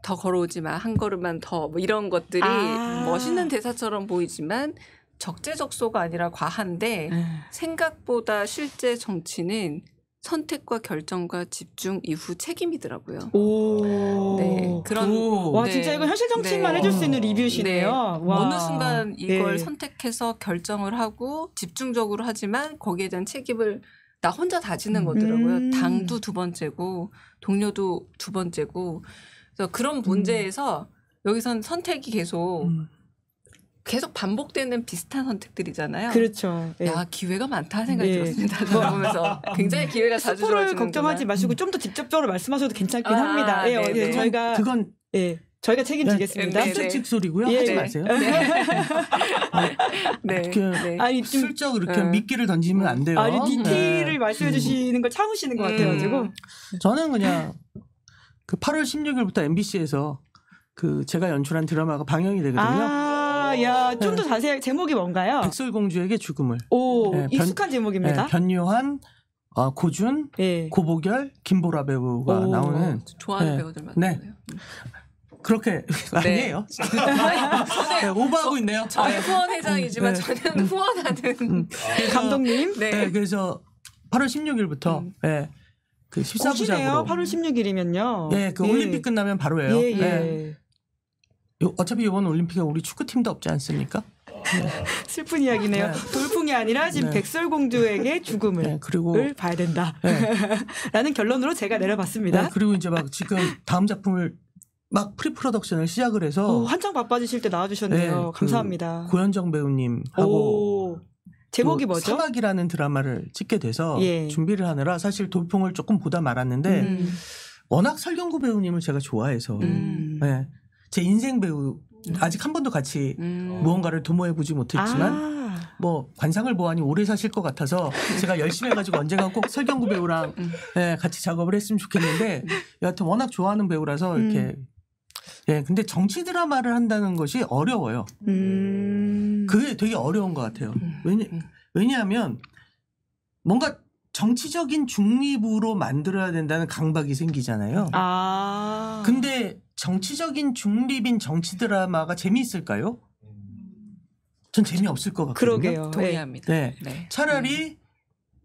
더 걸어오지 마, 한 걸음만 더 뭐 이런 것들이 멋있는 대사처럼 보이지만 적재적소가 아니라 과한데 생각보다 실제 정치는 선택과 결정과 집중 이후 책임이더라고요. 오. 네, 그런 와 네. 진짜 이건 현실 정치인만 네. 해줄 수 있는 리뷰시네요. 네. 와. 어느 순간 이걸 네. 선택해서 결정을 하고 집중적으로 하지만 거기에 대한 책임을 나 혼자 다 지는 거더라고요. 당도 두 번째고 동료도 두 번째고 그래서 그런 문제에서 여기선 선택이 계속 반복되는 비슷한 선택들이잖아요. 그렇죠. 예. 야 기회가 많다 생각이 네. 들었습니다. 저를 보면서 굉장히 기회가 자주 스포를 주어지는구나. 걱정하지 마시고 좀 더 직접적으로 말씀하셔도 괜찮긴 아, 합니다. 예, 네, 네. 저희가 그건 저희가 책임지겠습니다. 네, 네. 수직 소리고요. 네. 하지 네. 마세요. 네. 이렇게 네. 아니 좀 슬쩍 이렇게 미끼를 던지면 안 돼요. 아니 디테일을 네. 말씀해 주시는 걸 참으시는 것 같아가지고 저는 그냥 그 8월 16일부터 MBC에서 그 제가 연출한 드라마가 방영이 되거든요. 좀 더 자세하게 제목이 뭔가요? 백설공주에게 죽음을. 오, 네, 익숙한 제목입니다. 변요한, 고준, 예. 고보결, 김보라 배우가 오. 나오는 좋아하는 네. 배우들만 네. 나오네요. 그렇게 아니에요. 네, 오버하고 있네요. 저희 후원 회장이지만 네. 저는 후원하는 감독님. 네. 그래서 8월 16일부터 그 14부작으로 8월 16일이면요. 예, 그 올림픽 끝나면 바로 해요. 예, 예. 네. 어차피 이번 올림픽에 우리 축구팀도 없지 않습니까? 슬픈 이야기네요. 네. 돌풍이 아니라 지금 네. 백설공주에게 죽음을 네, 그리고 봐야 된다. 네. 라는 결론으로 제가 내려봤습니다. 네, 그리고 이제 막 지금 다음 작품을 막 프리프로덕션을 시작을 해서 한창 바빠지실 때 나와주셨네요. 네, 감사합니다. 그 고현정 배우님하고 제목이 또 뭐죠? 사막이라는 드라마를 찍게 돼서 예. 준비를 하느라 사실 돌풍을 조금 보다 말았는데 워낙 설경구 배우님을 제가 좋아해서 네, 제 인생 배우 아직 한 번도 같이 무언가를 도모해 보지 못했지만 뭐 관상을 보아하니 오래 사실 것 같아서 제가 열심히 해가지고 언젠가 꼭 설경구 배우랑 같이 작업을 했으면 좋겠는데 여하튼 워낙 좋아하는 배우라서 이렇게 근데 정치 드라마를 한다는 것이 어려워요. 그게 되게 어려운 것 같아요. 왜냐하면 뭔가 정치적인 중립으로 만들어야 된다는 강박이 생기잖아요. 근데 정치적인 중립인 정치 드라마가 재미있을까요? 전 재미없을 것 같거든요. 그러게요. 동의합니다. 네. 네. 차라리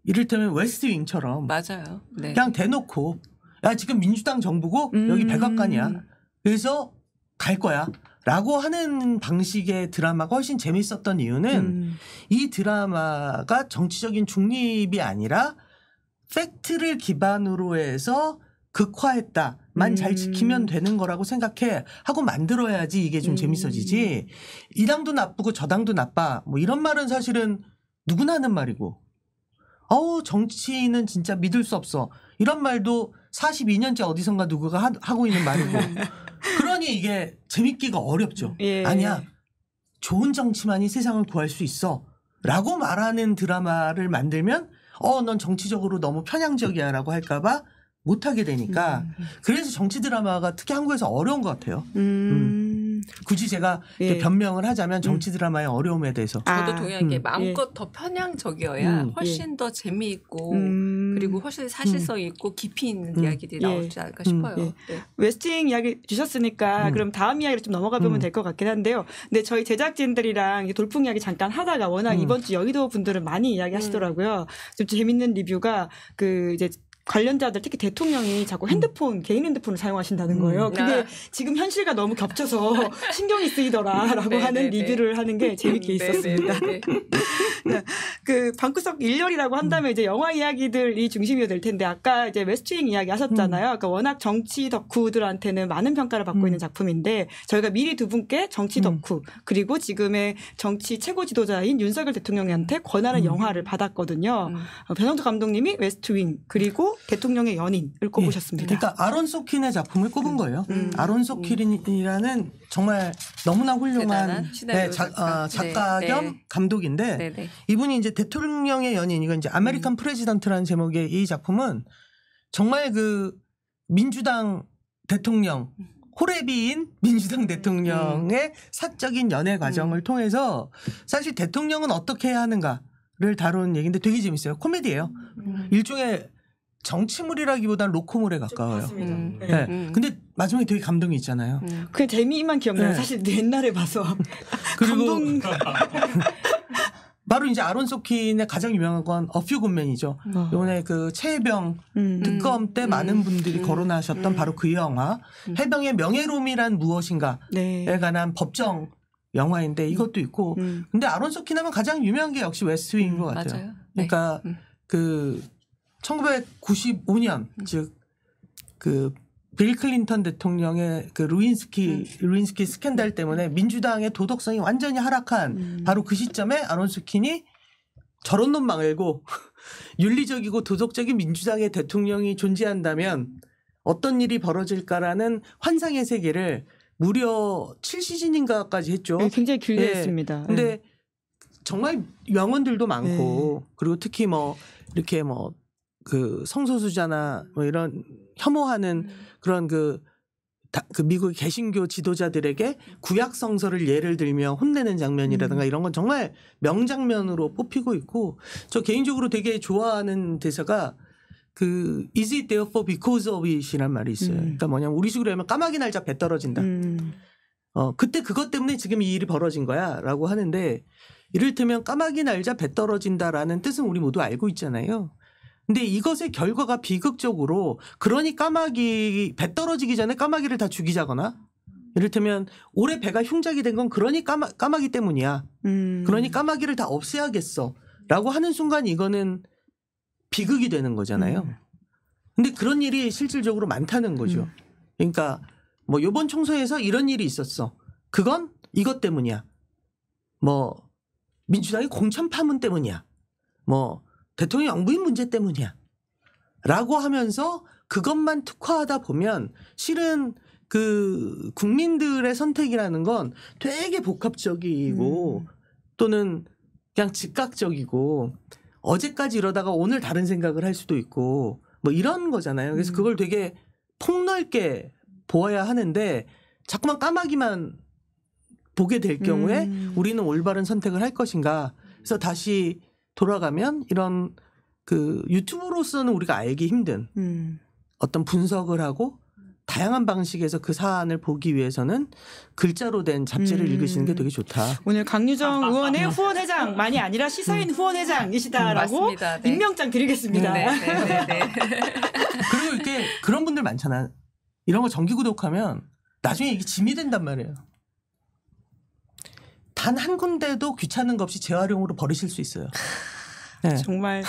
이를테면 웨스트윙처럼 맞아요. 네. 그냥 대놓고 야 지금 민주당 정부고 여기 백악관이야. 그래서 갈 거야. 라고 하는 방식의 드라마가 훨씬 재밌었던 이유는 이 드라마가 정치적인 중립이 아니라 팩트를 기반으로 해서 극화했다만 잘 지키면 되는 거라고 생각해 하고 만들어야지 이게 좀 재밌어지지. 이 당도 나쁘고 저 당도 나빠 뭐 이런 말은 사실은 누구나 하는 말이고 정치인은 진짜 믿을 수 없어 이런 말도 42년째 어디선가 누구가 하고 있는 말이고 그러니 이게 재밌기가 어렵죠. 예. 아니야 좋은 정치만이 세상을 구할 수 있어 라고 말하는 드라마를 만들면 넌 정치적으로 너무 편향적이야 라고 할까봐 못하게 되니까 그래서 정치 드라마가 특히 한국에서 어려운 것 같아요. 굳이 제가 변명을 하자면 정치 드라마의 어려움에 대해서 저도 동의한 게 마음껏 더 편향적이어야 훨씬 더 재미있고 그리고 훨씬 사실성이 있고 깊이 있는 이야기들이 나오지 않을까 싶어요. 네. 웨스팅 이야기 주셨으니까 그럼 다음 이야기를 좀 넘어가 보면 될 것 같긴 한데요. 근데 저희 제작진들이랑 돌풍 이야기 잠깐 하다가 워낙 이번 주 여의도 분들은 많이 이야기하시더라고요. 좀 재밌는 리뷰가 그 이제 관련자들 특히 대통령이 자꾸 핸드폰 개인 핸드폰을 사용하신다는 거예요. 그게 지금 현실과 너무 겹쳐서 신경이 쓰이더라라고 하는 리뷰를 하는 게 재밌게 있었습니다. 그 방구석 일렬이라고 한다면 이제 영화 이야기들이 중심이 될 텐데 아까 이제 웨스트윙 이야기 하셨잖아요. 그러니까 워낙 정치 덕후들한테는 많은 평가를 받고 있는 작품인데 저희가 미리 두 분께 정치 덕후 그리고 지금의 정치 최고 지도자인 윤석열 대통령한테 권하는 영화를 받았거든요. 변형도 감독님이 웨스트윙 그리고 대통령의 연인을 꼽으셨습니다. 그러니까 아론 소킨의 작품을 꼽은 거예요. 아론 소킨이라는 정말 너무나 훌륭한 작가 겸 감독인데 이분이 이제 대통령의 연인 이건 이제 아메리칸 프레지던트라는 제목의 이 작품은 정말 그 민주당 대통령 호레비인 민주당 대통령의 사적인 연애 과정을 통해서 사실 대통령은 어떻게 해야 하는가를 다룬 얘기인데 되게 재밌어요. 코미디예요. 일종의 정치물이라기보다는 로코물에 가까워요. 네. 근데 마지막에 되게 감동이 있잖아요. 그 재미만 기억나요. 사실 옛날에 봐서. 그리고 바로 이제 아론 소킨의 가장 유명한 건 어퓨 굿맨이죠. 이번에 그 최해병 특검 때 많은 분들이 거론하셨던 바로 그 영화. 해병의 명예로움이란 무엇인가에 관한 법정 영화인데 이것도 있고. 근데 아론 소킨 하면 가장 유명한 게 역시 웨스트윙인 것 같아요. 맞아요. 그러니까 그 1995년 즉 그 빌 클린턴 대통령의 그 루인스키 스캔들 때문에 민주당의 도덕성이 완전히 하락한 바로 그 시점에 아론 소킨이 저런 놈 말고 윤리적이고 도덕적인 민주당의 대통령이 존재한다면 어떤 일이 벌어질까라는 환상의 세계를 무려 7시즌인가까지 했죠. 네, 굉장히 길게 했습니다. 근데 정말 명언들도 많고 그리고 특히 뭐 이렇게 뭐 그 성소수자나 뭐 이런 혐오하는 그런 그 미국 개신교 지도자들에게 구약 성서를 예를 들며 혼내는 장면이라든가 이런 건 정말 명장면으로 뽑히고 있고 저 개인적으로 되게 좋아하는 대사가 그 is it therefore because of it이란 말이 있어요. 그러니까 뭐냐면 우리식으로 하면 까마귀 날자 배 떨어진다. 그때 그것 때문에 지금 이 일이 벌어진 거야라고 하는데 이를테면 까마귀 날자 배 떨어진다라는 뜻은 우리 모두 알고 있잖아요. 근데 이것의 결과가 비극적으로 그러니 까마귀 배 떨어지기 전에 까마귀를 다 죽이자거나 이를테면 올해 배가 흉작이 된 건 그러니 까마귀 때문이야. 그러니 까마귀를 다 없애야겠어. 라고 하는 순간 이거는 비극이 되는 거잖아요. 근데 그런 일이 실질적으로 많다는 거죠. 그러니까 뭐 이번 총선에서 이런 일이 있었어. 그건 이것 때문이야. 뭐 민주당의 공천 파문 때문이야. 뭐 대통령 영부인 문제 때문이야. 라고 하면서 그것만 특화하다 보면 실은 그 국민들의 선택이라는 건 되게 복합적이고 또는 그냥 즉각적이고 어제까지 이러다가 오늘 다른 생각을 할 수도 있고 뭐 이런 거잖아요. 그래서 그걸 되게 폭넓게 보아야 하는데 자꾸만 까마귀만 보게 될 경우에 우리는 올바른 선택을 할 것인가. 그래서 다시 돌아가면 이런 그 유튜브로서는 우리가 알기 힘든 어떤 분석을 하고 다양한 방식에서 그 사안을 보기 위해서는 글자로 된 잡지를 읽으시는 게 되게 좋다. 오늘 강유정 의원의 후원회장만이 아니라 시사인 후원회장이시다라고 맞습니다. 네. 임명장 드리겠습니다. 그리고 이렇게 그런 분들 많잖아. 이런 거 정기 구독하면 나중에 이게 짐이 된단 말이에요. 단 한 군데도 귀찮은 거 없이 재활용으로 버리실 수 있어요. 네. 정말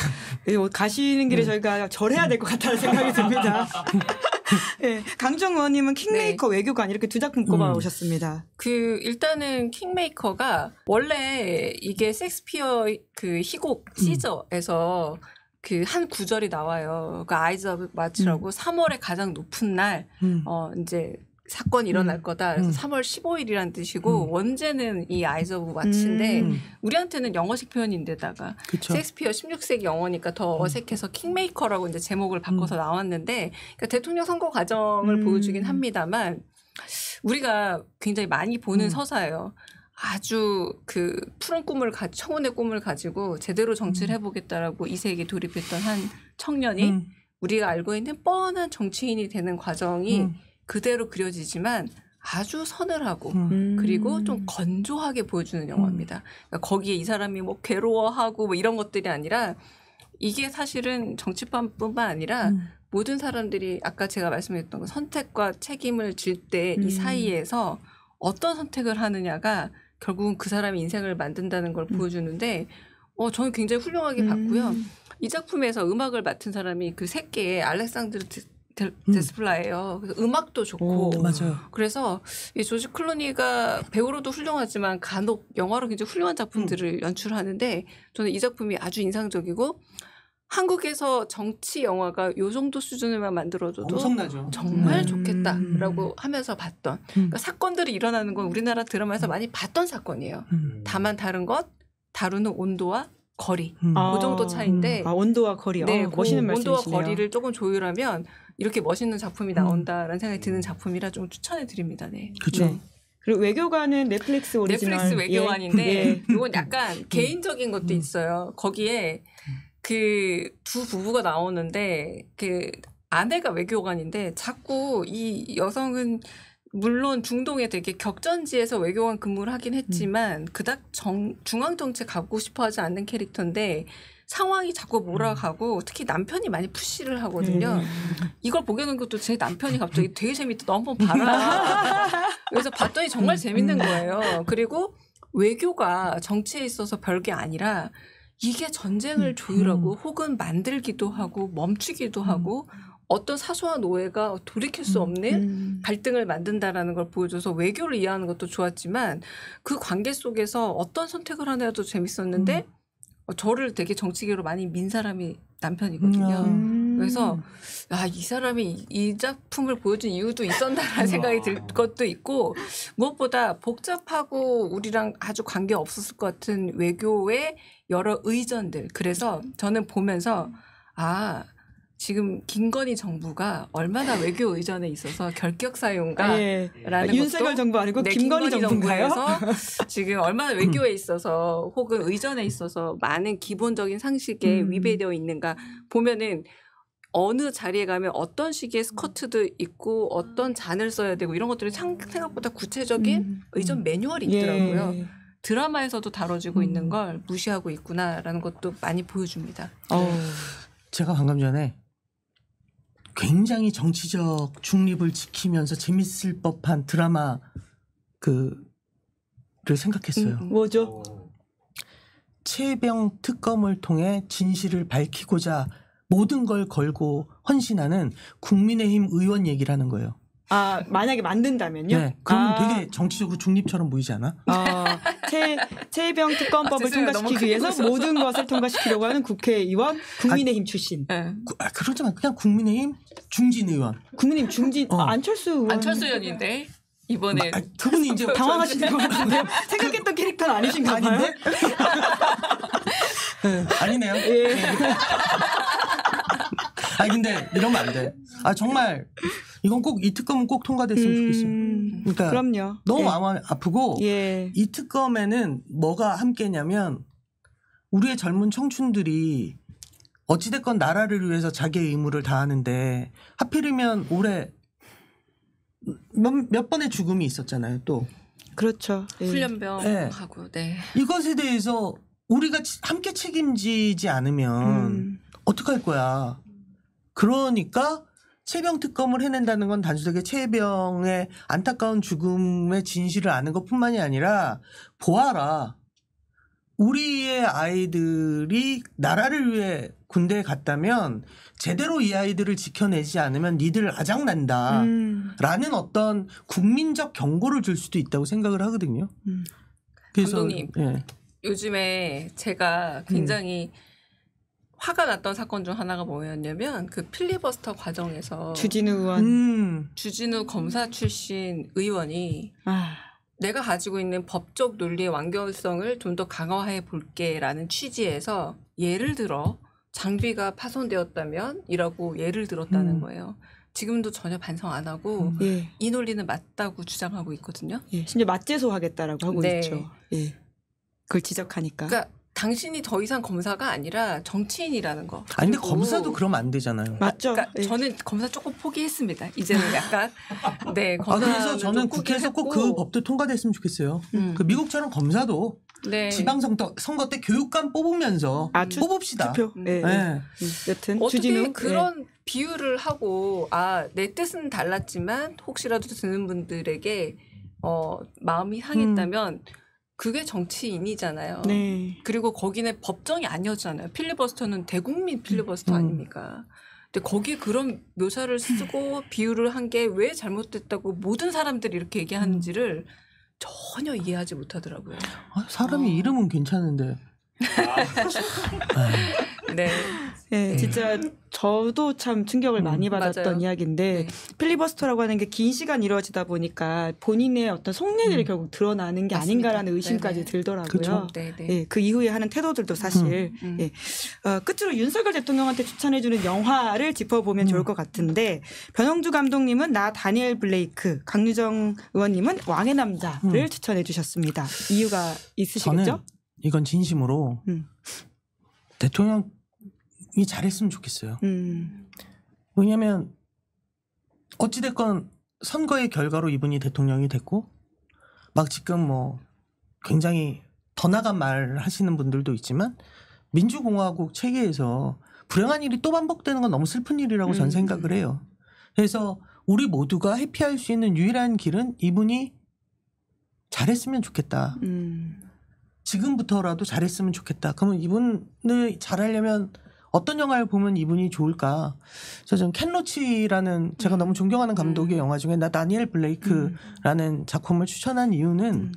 가시는 길에 저희가 절해야 될 것 같다는 생각이 듭니다. 네, 강정 의원님은 킹메이커 외교관 이렇게 두 작품 꼽아오셨습니다. 그 일단은 킹메이커가 원래 이게 섹스피어 그 희곡 시저에서 그 한 구절이 나와요. 그 아이즈 오브 마치라고 3월의 가장 높은 날 이제 사건이 일어날 거다. 그래서 3월 15일이라는 뜻이고 원제는 이 아이즈 오브 마치인데 우리한테는 영어식 표현인데다가 그쵸. 셰익스피어 16세기 영어니까 더 어색해서 킹메이커라고 이제 제목을 바꿔서 나왔는데 그러니까 대통령 선거 과정을 보여주긴 합니다만 우리가 굉장히 많이 보는 서사예요. 아주 그 푸른 꿈을 청운의 꿈을 가지고 제대로 정치를 해보겠다라고 이 세계에 돌입했던 한 청년이 우리가 알고 있는 뻔한 정치인이 되는 과정이 그대로 그려지지만 아주 서늘하고 그리고 좀 건조하게 보여주는 영화입니다. 그러니까 거기에 이 사람이 뭐 괴로워하고 뭐 이런 것들이 아니라 이게 사실은 정치판뿐만 아니라 모든 사람들이 아까 제가 말씀드렸던 거 선택과 책임을 질 때 이 사이에서 어떤 선택을 하느냐가 결국은 그 사람의 인생을 만든다는 걸 보여주는데 저는 굉장히 훌륭하게 봤고요. 이 작품에서 음악을 맡은 사람이 그 새끼의 알렉산드르 데스플라예요. 그래서 음악도 좋고 맞아요. 그래서 이 조지 클루니가 배우로도 훌륭하지만 간혹 영화로 굉장히 훌륭한 작품들을 연출하는데 저는 이 작품이 아주 인상적이고 한국에서 정치 영화가 요 정도 수준을만 만들어줘도 엄청나죠. 정말 좋겠다라고 하면서 봤던 그러니까 사건들이 일어나는 건 우리나라 드라마에서 많이 봤던 사건이에요. 다만 다른 것 다루는 온도와 거리 그 정도 차이인데 온도와 거리 네, 멋있는 말씀이시네요. 온도와 거리를 조금 조율하면 이렇게 멋있는 작품이 나온다라는 생각이 드는 작품이라 좀 추천해 드립니다. 네. 그렇죠. 네. 그리고 외교관은 넷플릭스 오리지널. 넷플릭스 외교관인데 예. 이건 약간 개인적인 것도 있어요. 거기에 그 두 부부가 나오는데 그 아내가 외교관인데 자꾸 이 여성은 물론 중동에 되게 격전지에서 외교관 근무를 하긴 했지만 그닥 중앙 정치에 가고 싶어 하지 않는 캐릭터인데 상황이 자꾸 몰아가고 특히 남편이 많이 푸시를 하거든요. 이걸 보게 되는 것도 제 남편이 갑자기 되게 재밌다. 너 한번 봐라. 그래서 봤더니 정말 재밌는 거예요. 그리고 외교가 정치에 있어서 별게 아니라 이게 전쟁을 조율하고 혹은 만들기도 하고 멈추기도 하고 어떤 사소한 오해가 돌이킬 수 없는 갈등을 만든다라는 걸 보여줘서 외교를 이해하는 것도 좋았지만 그 관계 속에서 어떤 선택을 하느냐도 재밌었는데 저를 되게 정치계로 많이 민 사람이 남편이거든요. 그래서 이 사람이 이 작품을 보여준 이유도 있었나라는 생각이 들 것도 있고 무엇보다 복잡하고 우리랑 아주 관계 없었을 것 같은 외교의 여러 의전들. 그래서 저는 보면서 지금 김건희 정부가 얼마나 외교 의전에 있어서 결격 사유인가라는 것도 윤석열 정부 아니고 김건희 정부인가요? 정부에서 지금 얼마나 외교에 있어서 혹은 의전에 있어서 많은 기본적인 상식에 위배되어 있는가 보면은 어느 자리에 가면 어떤 식의 스커트도 있고 어떤 잔을 써야 되고 이런 것들이 생각보다 구체적인 의전 매뉴얼이 있더라고요. 예. 드라마에서도 다뤄지고 있는 걸 무시하고 있구나라는 것도 많이 보여줍니다. 제가 방금 전에 굉장히 정치적 중립을 지키면서 재밌을 법한 드라마 를 생각했어요. 뭐죠? 최병 특검을 통해 진실을 밝히고자 모든 걸 걸고 헌신하는 국민의힘 의원 얘기를 하는 거예요. 만약에 만든다면요? 네. 그럼 되게 정치적으로 중립처럼 보이지 않아? 최병 특검법을 통과시키기 위해서 모든 것을 통과시키려고 하는 국회의원 국민의힘 출신. 그렇지만 그냥 국민의힘 중진 의원. 국민의힘 중진 안철수 의원. 안철수 의원인데 이번에 그분이 이제 당황하시는 것 같은데요. 생각했던 캐릭터는 아니신가 봐요. 아닌데? 아니네요. 예. 근데 이러면 안 돼. 정말 이건 꼭 이 특검은 꼭 통과됐으면 좋겠어요. 그러니까 그럼요. 너무 마음 아프고 이 특검에는 뭐가 함께냐면 우리의 젊은 청춘들이 어찌됐건 나라를 위해서 자기의 의무를 다하는데 하필이면 올해 몇 번의 죽음이 있었잖아요. 또 그렇죠. 훈련병하고 이것에 대해서 우리가 함께 책임지지 않으면 어떡할 거야. 그러니까 최병 특검을 해낸다는 건 단순하게 최병의 안타까운 죽음의 진실을 아는 것뿐만이 아니라 보아라. 우리의 아이들이 나라를 위해 군대에 갔다면 제대로 이 아이들을 지켜내지 않으면 니들 아작난다. 라는 어떤 국민적 경고를 줄 수도 있다고 생각을 하거든요. 그래서 감독님, 요즘에 제가 굉장히 화가 났던 사건 중 하나가 뭐였냐면 그 필리버스터 과정에서 주진우 의원, 주진우 검사 출신 의원이 내가 가지고 있는 법적 논리의 완결성을 좀 더 강화해 볼게라는 취지에서 예를 들어 장비가 파손되었다면 이라고 예를 들었다는 거예요. 지금도 전혀 반성 안 하고 이 논리는 맞다고 주장하고 있거든요. 심지어 맞제소 하겠다라고 하고 있죠. 그걸 지적하니까. 그러니까 당신이 더 이상 검사가 아니라 정치인이라는 거. 근데 검사도 그러면 안 되잖아요. 맞죠. 그러니까 저는 검사 조금 포기했습니다. 이제는 약간 그래서 저는 국회에서 꼭 그 법도 통과됐으면 좋겠어요. 그 미국처럼 검사도 네. 지방선거 때 교육감 뽑으면서 뽑읍시다. 투표. 네. 여튼 어떻게 주진우 그런 비유를 하고 내 뜻은 달랐지만 혹시라도 듣는 분들에게 마음이 상했다면 그게 정치인이잖아요. 네. 그리고 거기는 법정이 아니었잖아요. 필리버스터는 대국민 필리버스터 아닙니까? 근데 거기에 그런 묘사를 쓰고 비유를 한 게 왜 잘못됐다고 모든 사람들이 이렇게 얘기하는지를 전혀 이해하지 못하더라고요. 사람이 이름은 괜찮은데. 네. 네, 진짜 저도 참 충격을 많이 받았던 맞아요. 이야기인데 네. 필리버스터라고 하는 게 긴 시간 이루어지다 보니까 본인의 어떤 속내들이 결국 드러나는 게 맞습니다. 아닌가라는 의심까지 네네. 들더라고요. 그쵸. 네네. 예, 그 이후에 하는 태도들도 사실 예. 끝으로 윤석열 대통령한테 추천해주는 영화를 짚어보면 좋을 것 같은데 변형주 감독님은 나 다니엘 블레이크, 강유정 의원님은 왕의 남자를 추천해 주셨습니다. 이유가 있으시겠죠? 저는 이건 진심으로 대통령이 잘했으면 좋겠어요. 왜냐하면 어찌됐건 선거의 결과로 이분이 대통령이 됐고 막 지금 뭐 굉장히 더 나간 말 하시는 분들도 있지만 민주공화국 체계에서 불행한 일이 또 반복되는 건 너무 슬픈 일이라고 전 생각을 해요. 그래서 우리 모두가 회피할 수 있는 유일한 길은 이분이 잘했으면 좋겠다. 지금부터라도 잘했으면 좋겠다. 그러면 이분을 잘하려면 어떤 영화를 보면 이분이 좋을까? 저는 켄 로치라는 제가 너무 존경하는 감독의 영화 중에 나 다니엘 블레이크라는 작품을 추천한 이유는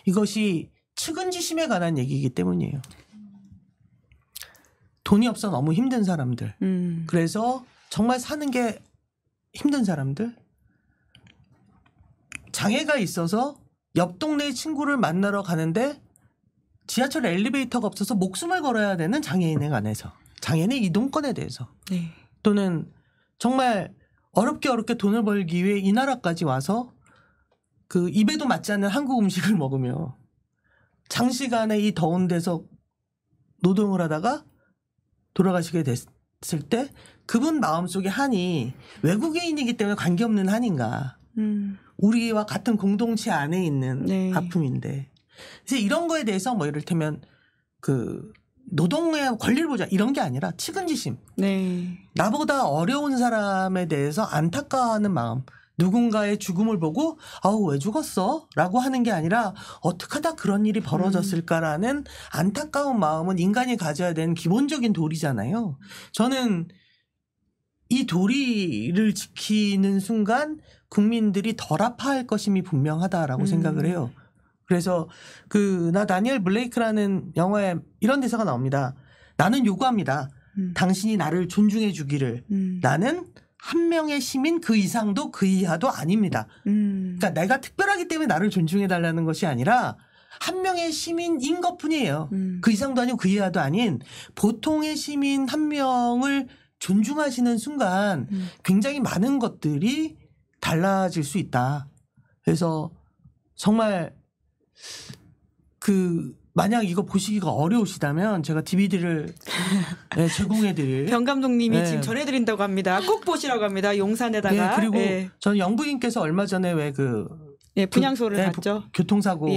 이것이 측은지심에 관한 얘기이기 때문이에요. 돈이 없어 너무 힘든 사람들. 그래서 정말 사는 게 힘든 사람들. 장애가 있어서 옆 동네 친구를 만나러 가는데 지하철 엘리베이터가 없어서 목숨을 걸어야 되는 장애인에 관해서. 장애인의 이동권에 대해서. 네. 또는 정말 어렵게 돈을 벌기 위해 이 나라까지 와서 그 입에도 맞지 않는 한국 음식을 먹으며 장시간에 이 더운 데서 노동을 하다가 돌아가시게 됐을 때 그분 마음속에 한이 외국인이기 때문에 관계없는 한인가. 우리와 같은 공동체 안에 있는 네. 아픔인데. 그래서 이런 거에 대해서 뭐 이를테면 그 노동의 권리를 보자 이런 게 아니라 측은지심. 네. 나보다 어려운 사람에 대해서 안타까워하는 마음. 누군가의 죽음을 보고 아우 왜 죽었어? 라고 하는 게 아니라 어떻게 하다 그런 일이 벌어졌을까라는 안타까운 마음은 인간이 가져야 되는 기본적인 도리잖아요. 저는 이 도리를 지키는 순간 국민들이 덜 아파할 것임이 분명하다라고 생각을 해요. 그래서 나 다니엘 블레이크라는 영화에 이런 대사가 나옵니다. 나는 요구합니다. 당신이 나를 존중해 주기를. 나는 한 명의 시민 그 이상도 그 이하도 아닙니다. 그러니까 내가 특별하기 때문에 나를 존중해 달라는 것이 아니라 한 명의 시민인 것뿐이에요. 그 이상도 아니고 그 이하도 아닌 보통의 시민 한 명을 존중하시는 순간 굉장히 많은 것들이 달라질 수 있다. 그래서 정말 만약 이거 보시기가 어려우시다면 제가 DVD를 제공해드릴. 변 감독님이 지금 전해드린다고 합니다. 꼭 보시라고 합니다. 용산에다가. 그리고 저는 영부인께서 얼마 전에 분향소를 갔죠. 교통사고.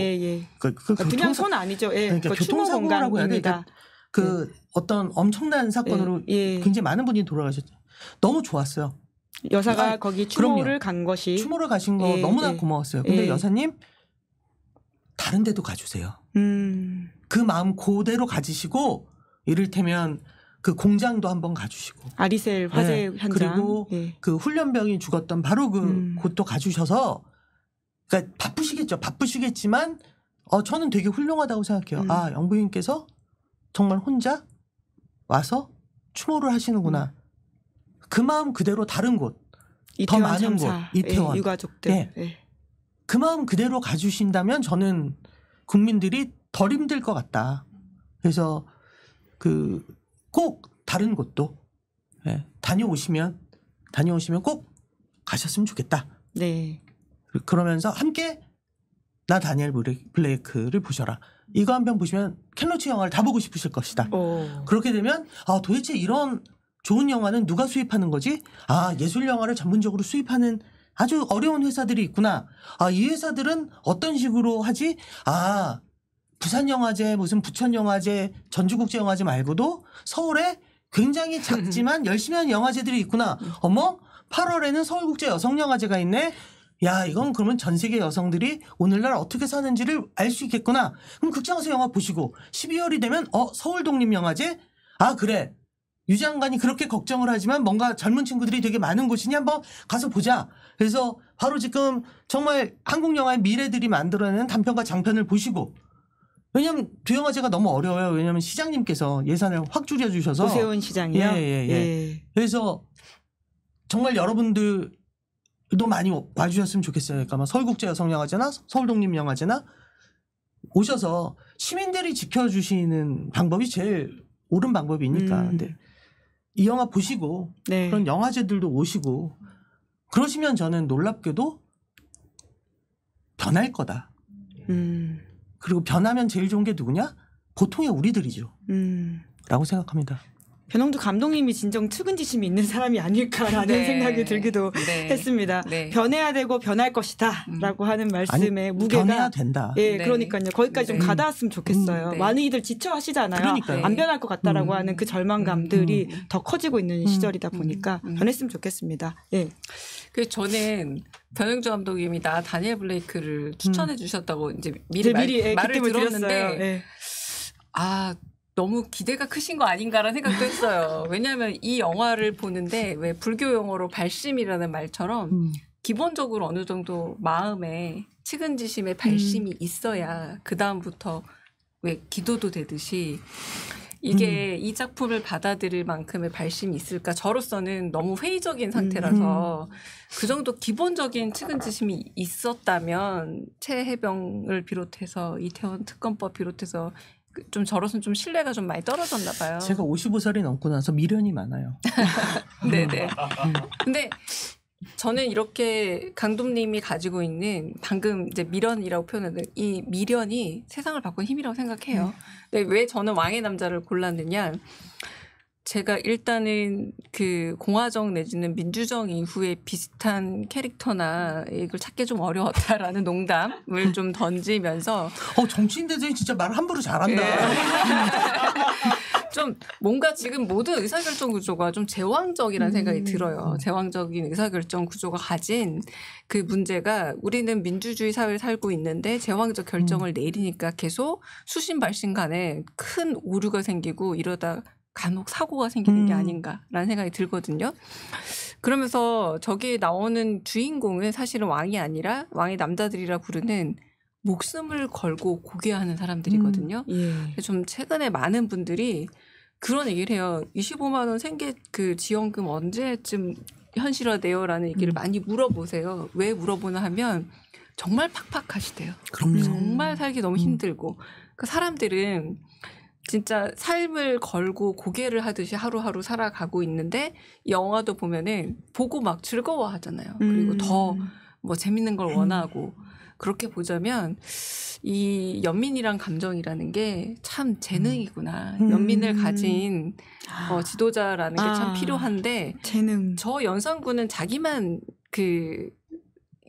분향소는 아니죠. 그러니까 교통사고라고 해야 되나? 어떤 엄청난 사건으로 굉장히 많은 분이 돌아가셨죠. 너무 좋았어요. 여사가 거기 추모를 간 것이. 추모를 가신 거 너무나 고마웠어요. 근데 여사님 다른 데도 가주세요. 그 마음 그대로 가지시고 이를테면 그 공장도 한번 가주시고 아리셀 화재 현장 그리고 그 훈련병이 죽었던 바로 곳도 가주셔서 그러니까 바쁘시겠지만 저는 되게 훌륭하다고 생각해요. 영부인께서 정말 혼자 와서 추모를 하시는구나. 그 마음 그대로 다른 곳, 더 많은 곳, 이태원 유가족들. 그 마음 그대로 가주신다면 저는 국민들이 덜 힘들 것 같다. 그래서 꼭 다른 곳도 다녀오시면 꼭 가셨으면 좋겠다. 네. 그러면서 함께 나 다니엘 블레이크를 보셔라. 이거 한 편 보시면 켄 로치 영화를 다 보고 싶으실 것이다. 그렇게 되면 도대체 이런 좋은 영화는 누가 수입하는 거지? 예술 영화를 전문적으로 수입하는 아주 어려운 회사들이 있구나. 이 회사들은 어떤 식으로 하지? 부산영화제, 무슨 부천영화제, 전주국제영화제 말고도 서울에 굉장히 작지만 열심히 하는 영화제들이 있구나. 어머, 8월에는 서울국제 여성영화제가 있네. 야, 이건 그러면 전 세계 여성들이 오늘날 어떻게 사는지를 알 수 있겠구나. 그럼 극장에서 영화 보시고 12월이 되면 서울독립영화제? 아, 그래. 유 장관이 그렇게 걱정을 하지만 뭔가 젊은 친구들이 되게 많은 곳이니 한번 가서 보자. 그래서 바로 지금 정말 한국 영화의 미래들이 만들어내는 단편과 장편을 보시고, 왜냐하면 두영화제가 너무 어려워요. 왜냐하면 시장님께서 예산을 확 줄여주셔서. 오세훈 시장이요? 예. 그래서 정말 여러분들도 많이 와주셨으면 좋겠어요. 그러니까 뭐 서울국제여성영화제나 서울독립영화제나 오셔서 시민들이 지켜주시는 방법이 제일 옳은 방법이니까. 근데 이 영화 보시고 그런 영화제들도 오시고 그러시면 저는 놀랍게도 변할 거다. 그리고 변하면 제일 좋은 게 누구냐? 보통의 우리들이죠. 라고 생각합니다. 변홍두 감독님이 진정 측은지심이 있는 사람이 아닐까라는 생각이 들기도 했습니다. 변해야 되고 변할 것이다 라고 하는 말씀에 아니, 무게가 변해야 된다. 예, 그러니까요. 거기까지 좀 가닿았으면 좋겠어요. 많은 이들 지쳐 하시잖아요. 그러니까요. 안 변할 것 같다라고 하는 그 절망감들이 더 커지고 있는 시절이다 보니까 변했으면 좋겠습니다. 예. 그래서 저는 변영주 감독님이 나 다니엘 블레이크를 추천해 주셨다고 이제 미리 말을 들었는데 아, 너무 기대가 크신 거 아닌가라는 생각도 했어요. 왜냐하면 이 영화를 보는데 왜 불교 용어로 발심이라는 말처럼 기본적으로 어느 정도 마음에 측은지심의 발심이 있어야 그 다음부터 왜 기도도 되듯이 이게 이 작품을 받아들일 만큼의 발심이 있을까? 저로서는 너무 회의적인 상태라서 그 정도 기본적인 측은지심이 있었다면 최혜병을 비롯해서 이태원 특검법 비롯해서 좀 저로서는 좀 신뢰가 좀 많이 떨어졌나 봐요. 제가 55살이 넘고 나서 미련이 많아요. 네네. 근데 저는 이렇게 강동님이 가지고 있는 방금 이제 미련이라고 표현하는 이 미련이 세상을 바꾼 힘이라고 생각해요. 근데 왜 저는 왕의 남자를 골랐느냐? 제가 일단은 그 공화정 내지는 민주정 이후에 비슷한 캐릭터나 이걸 찾기 좀 어려웠다라는 농담을 좀 던지면서 정치인 대전이 진짜 말 함부로 잘한다. 좀 뭔가 지금 모든 의사결정 구조가 좀 제왕적이라는 생각이 들어요. 제왕적인 의사결정 구조가 가진 그 문제가 우리는 민주주의 사회를 살고 있는데 제왕적 결정을 내리니까 계속 수신발신 간에 큰 오류가 생기고 이러다 간혹 사고가 생기는 게 아닌가라는 생각이 들거든요. 그러면서 저기에 나오는 주인공은 사실은 왕이 아니라 왕의 남자들이라 부르는 목숨을 걸고 고귀하는 사람들이거든요. 좀 최근에 많은 분들이 그런 얘기를 해요. 25만 원 생계 그 지원금 언제쯤 현실화돼요라는 얘기를 많이 물어보세요. 왜 물어보나 하면 정말 팍팍하시대요. 그럼요. 정말 살기 너무 힘들고 그 사람들은 진짜 삶을 걸고 고개를 하듯이 하루하루 살아가고 있는데 영화도 보면은 보고 막 즐거워하잖아요. 그리고 더 뭐 재밌는 걸 원하고 그렇게 보자면 이 연민이란 감정이라는 게 참 재능이구나. 연민을 가진 지도자라는 게 참 필요한데 재능. 저 연산군은 자기만 그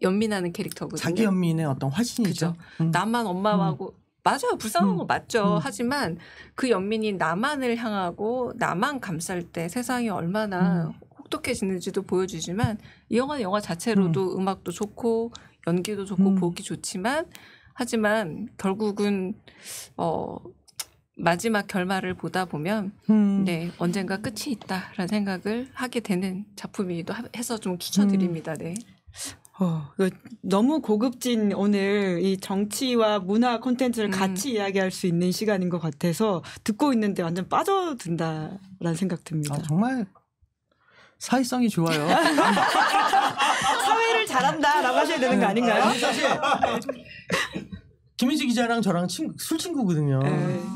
연민하는 캐릭터거든요. 자기 연민의 어떤 화신이죠. 나만 엄마하고 맞아요. 불쌍한 거 맞죠. 하지만 그 연민이 나만을 향하고 나만 감쌀 때 세상이 얼마나 혹독해지는지도 보여주지만 이 영화는 영화 자체로도 음악도 좋고 연기도 좋고 보기 좋지만 하지만 결국은 마지막 결말을 보다 보면 네 언젠가 끝이 있다라는 생각을 하게 되는 작품이기도 해서 좀 추천드립니다. 네. 너무 고급진 오늘 이 정치와 문화 콘텐츠를 같이 이야기할 수 있는 시간인 것 같아서 듣고 있는데 완전 빠져든다라는 생각 듭니다. 정말 사회성이 좋아요. 사회를 잘한다라고 하셔야 되는 거 아닌가요? 사실 김민지 기자랑 저랑 술 친구거든요.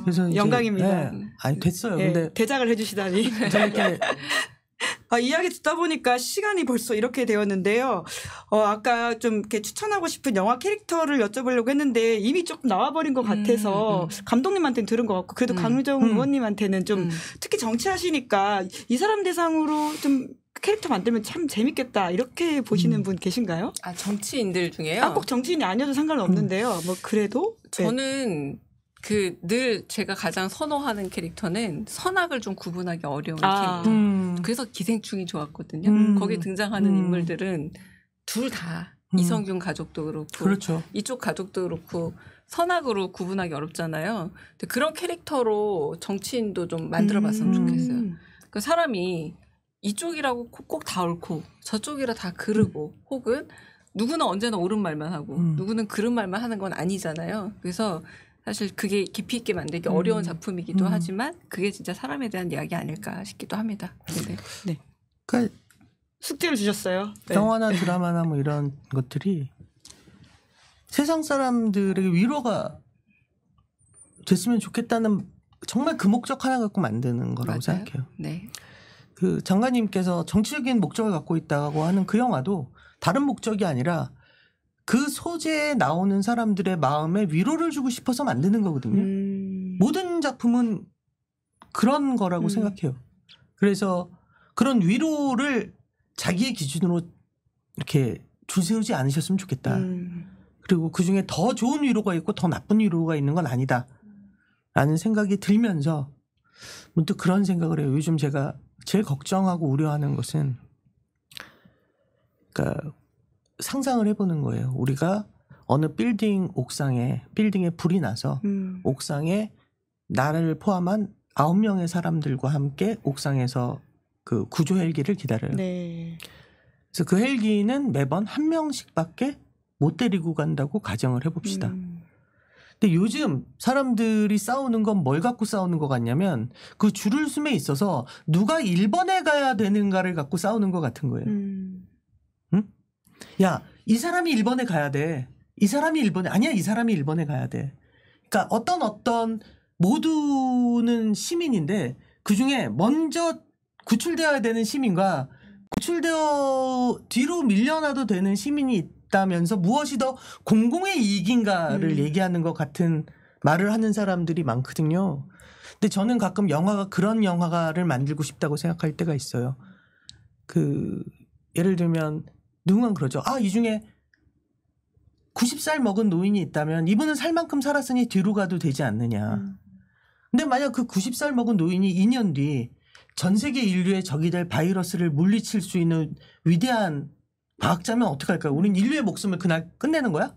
그래서 영광입니다. 아니 됐어요. 근데 대작을 해주시다니. 이렇게 이야기 듣다 보니까 시간이 벌써 이렇게 되었는데요. 아까 좀 이렇게 추천하고 싶은 영화 캐릭터를 여쭤보려고 했는데 이미 조금 나와버린 것 같아서 감독님한테는 들은 것 같고 그래도 강유정 의원님한테는 좀 특히 정치하시니까 이 사람 대상으로 좀 캐릭터 만들면 참 재밌겠다 이렇게 보시는 분 계신가요? 정치인들 중에요? 꼭 정치인이 아니어도 상관은 없는데요. 뭐 그래도 저는 늘 제가 가장 선호하는 캐릭터는 선악을 좀 구분하기 어려운 캐릭터. 그래서 기생충이 좋았거든요. 거기 등장하는 인물들은 둘 다 이성균 가족도 그렇고 그렇죠. 이쪽 가족도 그렇고 선악으로 구분하기 어렵잖아요. 근데 그런 캐릭터로 정치인도 좀 만들어봤으면 좋겠어요. 그 사람이 이쪽이라고 꼭 다 옳고 저쪽이라 다 그르고 혹은 누구는 언제나 옳은 말만 하고 누구는 그른 말만 하는 건 아니잖아요. 그래서 사실 그게 깊이 있게 만들기 어려운 작품이기도 하지만 그게 진짜 사람에 대한 이야기 아닐까 싶기도 합니다. 네네. 네. 그러니까 숙제를 주셨어요. 영화나 드라마나 뭐 이런 것들이 세상 사람들에게 위로가 됐으면 좋겠다는 정말 그 목적 하나 갖고 만드는 거라고 맞아요. 생각해요. 네. 그 장관님께서 정치적인 목적을 갖고 있다고 하는 그 영화도 다른 목적이 아니라 그 소재에 나오는 사람들의 마음에 위로를 주고 싶어서 만드는 거거든요. 모든 작품은 그런 거라고 생각해요. 그래서 그런 위로를 자기의 기준으로 이렇게 줄 세우지 않으셨으면 좋겠다. 그리고 그중에 더 좋은 위로가 있고 더 나쁜 위로가 있는 건 아니다. 라는 생각이 들면서 문득 그런 생각을 해요. 요즘 제가 제일 걱정하고 우려하는 것은 그러니까 상상을 해보는 거예요. 우리가 어느 빌딩에 불이 나서 옥상에 나를 포함한 9명의 사람들과 함께 옥상에서 그 구조 헬기를 기다려요. 네. 그래서 그 헬기는 매번 한 명씩밖에 못 데리고 간다고 가정을 해봅시다. 근데 요즘 사람들이 싸우는 건 뭘 갖고 싸우는 것 같냐면 그 줄을 숨에 있어서 누가 1번에 가야 되는가를 갖고 싸우는 것 같은 거예요. 응? 야, 이 사람이 1번에 가야 돼. 이 사람이 1번에 아니야. 이 사람이 1번에 가야 돼. 그러니까 어떤 모두는 시민인데 그중에 먼저 구출되어야 되는 시민과 뒤로 밀려나도 되는 시민이 있다면서 무엇이 더 공공의 이익인가를 얘기하는 것 같은 말을 하는 사람들이 많거든요. 근데 저는 가끔 영화가 그런 영화를 만들고 싶다고 생각할 때가 있어요. 그 예를 들면 누군가 그러죠. 아, 이 중에 90살 먹은 노인이 있다면 이분은 살 만큼 살았으니 뒤로 가도 되지 않느냐. 근데 만약 그 90살 먹은 노인이 2년 뒤 전 세계 인류의 적이 될 바이러스를 물리칠 수 있는 위대한 과학자면 어떡할까요? 우린 인류의 목숨을 그날 끝내는 거야?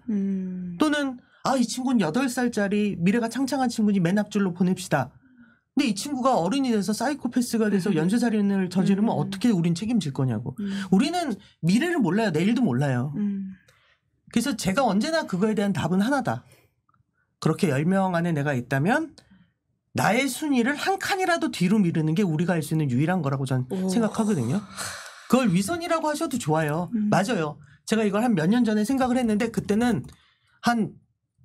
또는 아, 이 친구는 8살짜리 미래가 창창한 친구니 맨 앞줄로 보냅시다. 근데 이 친구가 어른이 돼서 사이코패스가 돼서 연쇄살인을 저지르면 어떻게 우린 책임질 거냐고. 우리는 미래를 몰라요. 내일도 몰라요. 그래서 제가 언제나 그거에 대한 답은 하나다. 그렇게 10명 안에 내가 있다면 나의 순위를 한 칸이라도 뒤로 미루는 게 우리가 할 수 있는 유일한 거라고 전 생각하거든요. 그걸 위선이라고 하셔도 좋아요. 맞아요. 제가 이걸 한 몇 년 전에 생각을 했는데 그때는 한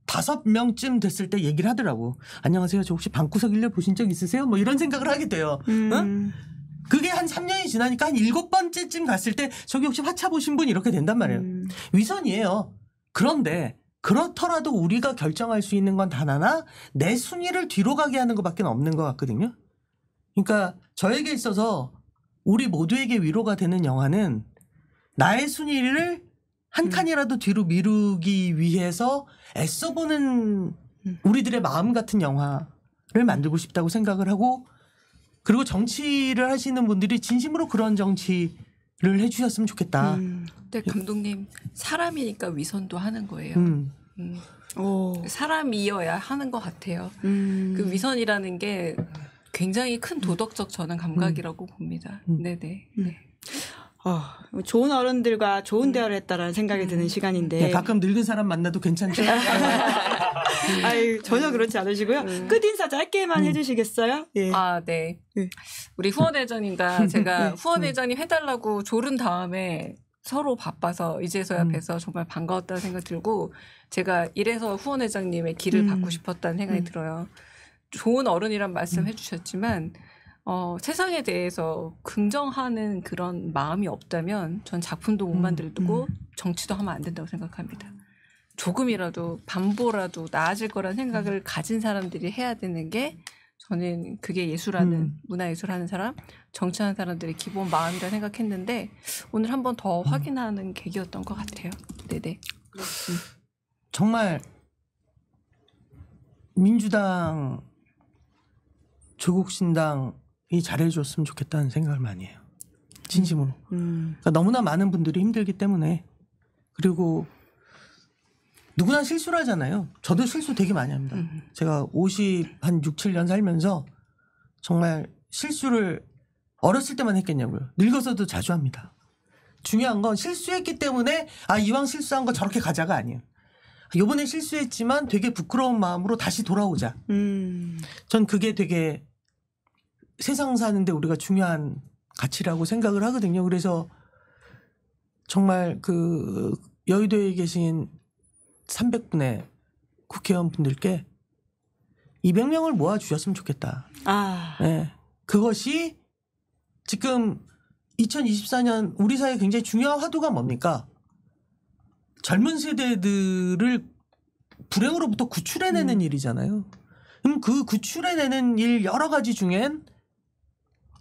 5명쯤 됐을 때 얘기를 하더라고. 안녕하세요. 저 혹시 방구석 일려 보신 적 있으세요? 뭐 이런 생각을 하게 돼요. 응? 그게 한 3년이 지나니까 한 7번째쯤 갔을 때 저기 혹시 화차 보신 분 이렇게 된단 말이에요. 위선이에요. 그런데 그렇더라도 우리가 결정할 수 있는 건 단 하나, 내 순위를 뒤로 가게 하는 것밖에 없는 것 같거든요. 그러니까 저에게 있어서 우리 모두에게 위로가 되는 영화는 나의 순위를 한 칸이라도 뒤로 미루기 위해서 애써보는 우리들의 마음 같은 영화를 만들고 싶다고 생각을 하고, 그리고 정치를 하시는 분들이 진심으로 그런 정치를 해주셨으면 좋겠다. 네, 감독님 사람이니까 위선도 하는 거예요. 사람이어야 하는 것 같아요. 그 위선이라는 게 굉장히 큰 도덕적 저는 감각이라고 봅니다. 네네. 네. 좋은 어른들과 좋은 대화를 했다라는 생각이 드는 시간인데 네, 가끔 늙은 사람 만나도 괜찮죠? 아유, 전혀 그렇지 않으시고요. 끝인사 짧게만 해주시겠어요? 예. 아, 네. 네. 우리 후원회장님과 제가 후원회장님 해달라고 조른 다음에 서로 바빠서 이제서야 뵈서 정말 반가웠다는 생각이 들고, 제가 이래서 후원회장님의 길을 받고 싶었다는 생각이 들어요. 좋은 어른이란 말씀 해주셨지만 세상에 대해서 긍정하는 그런 마음이 없다면 전 작품도 못 만들고 정치도 하면 안 된다고 생각합니다. 조금이라도 반보라도 나아질 거라는 생각을 가진 사람들이 해야 되는 게, 저는 그게 예술하는 문화예술하는 사람, 정치하는 사람들의 기본 마음이라 생각했는데 오늘 한 번 더 확인하는 계기였던 것 같아요. 네네. 정말 민주당, 조국신당이 잘해줬으면 좋겠다는 생각을 많이 해요. 진심으로. 그러니까 너무나 많은 분들이 힘들기 때문에. 그리고 누구나 실수를 하잖아요. 저도 실수 되게 많이 합니다. 제가 50한 6, 7년 살면서 정말 실수를 어렸을 때만 했겠냐고요. 늙어서도 자주 합니다. 중요한 건 실수했기 때문에 이왕 실수한 거 저렇게 가자가 아니에요. 이번에 실수했지만 되게 부끄러운 마음으로 다시 돌아오자. 전 그게 되게 세상 사는데 우리가 중요한 가치라고 생각을 하거든요. 그래서 정말 그 여의도에 계신 300분의 국회의원 분들께 200명을 모아주셨으면 좋겠다. 네. 그것이 지금 2024년 우리 사회에 굉장히 중요한 화두가 뭡니까? 젊은 세대들을 불행으로부터 구출해내는 일이잖아요. 그럼 그 구출해내는 일 여러 가지 중엔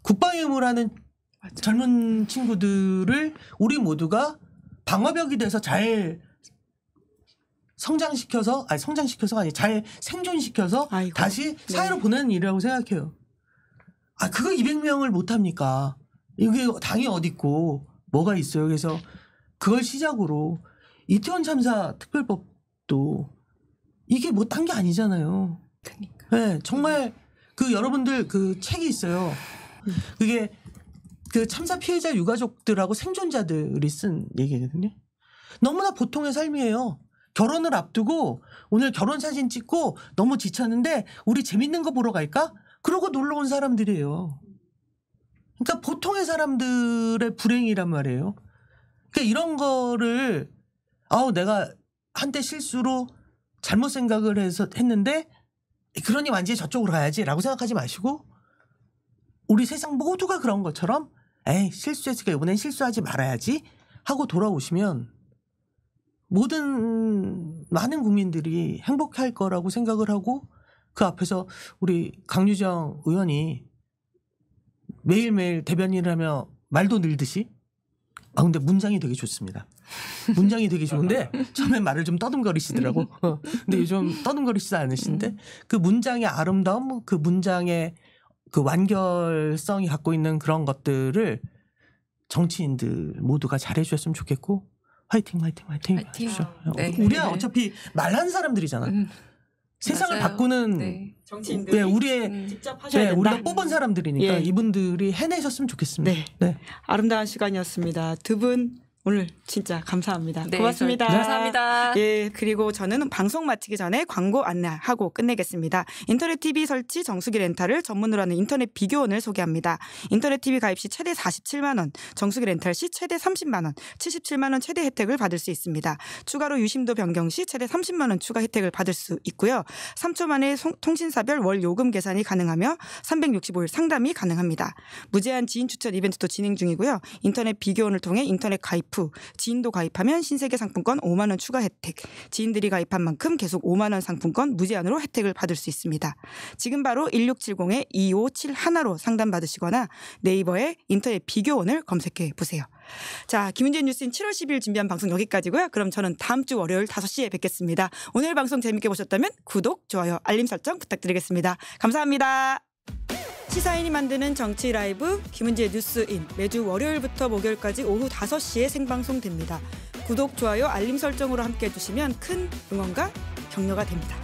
국방의 의무를 하는 젊은 친구들을 우리 모두가 방어벽이 돼서 잘 성장시켜서가 아니라 잘 생존시켜서 아이고. 다시 사회로 보내는 일이라고 생각해요. 그거 200명을 못합니까? 이게 당이 어딨고 뭐가 있어요. 그래서 그걸 시작으로 이태원 참사 특별법도 이게 뭐 딴 게 아니잖아요. 그러니까. 네, 정말 그 여러분들 그 책이 있어요. 그게 그 참사 피해자 유가족들하고 생존자들이 쓴 얘기거든요. 너무나 보통의 삶이에요. 결혼을 앞두고 오늘 결혼 사진 찍고 너무 지쳤는데 우리 재밌는 거 보러 갈까? 그러고 놀러 온 사람들이에요. 그러니까 보통의 사람들의 불행이란 말이에요. 그러니까 이런 거를 내가 한때 실수로 잘못 생각을 해서 했는데 그러니 완전히 저쪽으로 가야지라고 생각하지 마시고 우리 세상 모두가 그런 것처럼 실수했으니까 이번엔 실수하지 말아야지 하고 돌아오시면 많은 국민들이 행복할 거라고 생각을 하고 그 앞에서 우리 강유정 의원이 매일매일 대변인을 하며 말도 늘듯이 근데 문장이 되게 좋습니다. 문장이 되게 좋은데 처음엔 말을 좀 떠듬거리시더라고. 근데 요즘 떠듬거리시지 않으신데 그 문장의 아름다움, 그 문장의 그 완결성이 갖고 있는 그런 것들을 정치인들 모두가 잘해 주셨으면 좋겠고 화이팅 하십시오. 네. 우리야 어차피 말하는 사람들이잖아. 세상을 맞아요. 바꾸는 네. 정치인들이 우리의 직접 하셔야 된다. 우리가 뽑은 사람들이니까 예. 이분들이 해내셨으면 좋겠습니다. 네. 아름다운 시간이었습니다. 두 분 오늘 진짜 감사합니다. 네, 고맙습니다. 감사합니다. 예, 그리고 저는 방송 마치기 전에 광고 안내하고 끝내겠습니다. 인터넷 TV 설치 정수기 렌탈을 전문으로 하는 인터넷 비교원을 소개합니다. 인터넷 TV 가입 시 최대 47만 원, 정수기 렌탈 시 최대 30만 원, 77만 원 최대 혜택을 받을 수 있습니다. 추가로 유심도 변경 시 최대 30만 원 추가 혜택을 받을 수 있고요. 3초 만에 통신사별 월 요금 계산이 가능하며 365일 상담이 가능합니다. 무제한 지인 추천 이벤트도 진행 중이고요. 인터넷 비교원을 통해 인터넷 가입 후 지인도 가입하면 신세계 상품권 5만 원 추가 혜택, 지인들이 가입한 만큼 계속 5만 원 상품권 무제한으로 혜택을 받을 수 있습니다. 지금 바로 1670-2571로 상담받으시거나 네이버에 인터넷 비교원을 검색해 보세요. 자, 김은지의 뉴스인 7월 10일 준비한 방송 여기까지고요. 그럼 저는 다음 주 월요일 5시에 뵙겠습니다. 오늘 방송 재밌게 보셨다면 구독, 좋아요, 알림 설정 부탁드리겠습니다. 감사합니다. 시사인이 만드는 정치 라이브 김은지의 뉴스인 매주 월요일부터 목요일까지 오후 5시에 생방송됩니다. 구독, 좋아요, 알림 설정으로 함께해 주시면 큰 응원과 격려가 됩니다.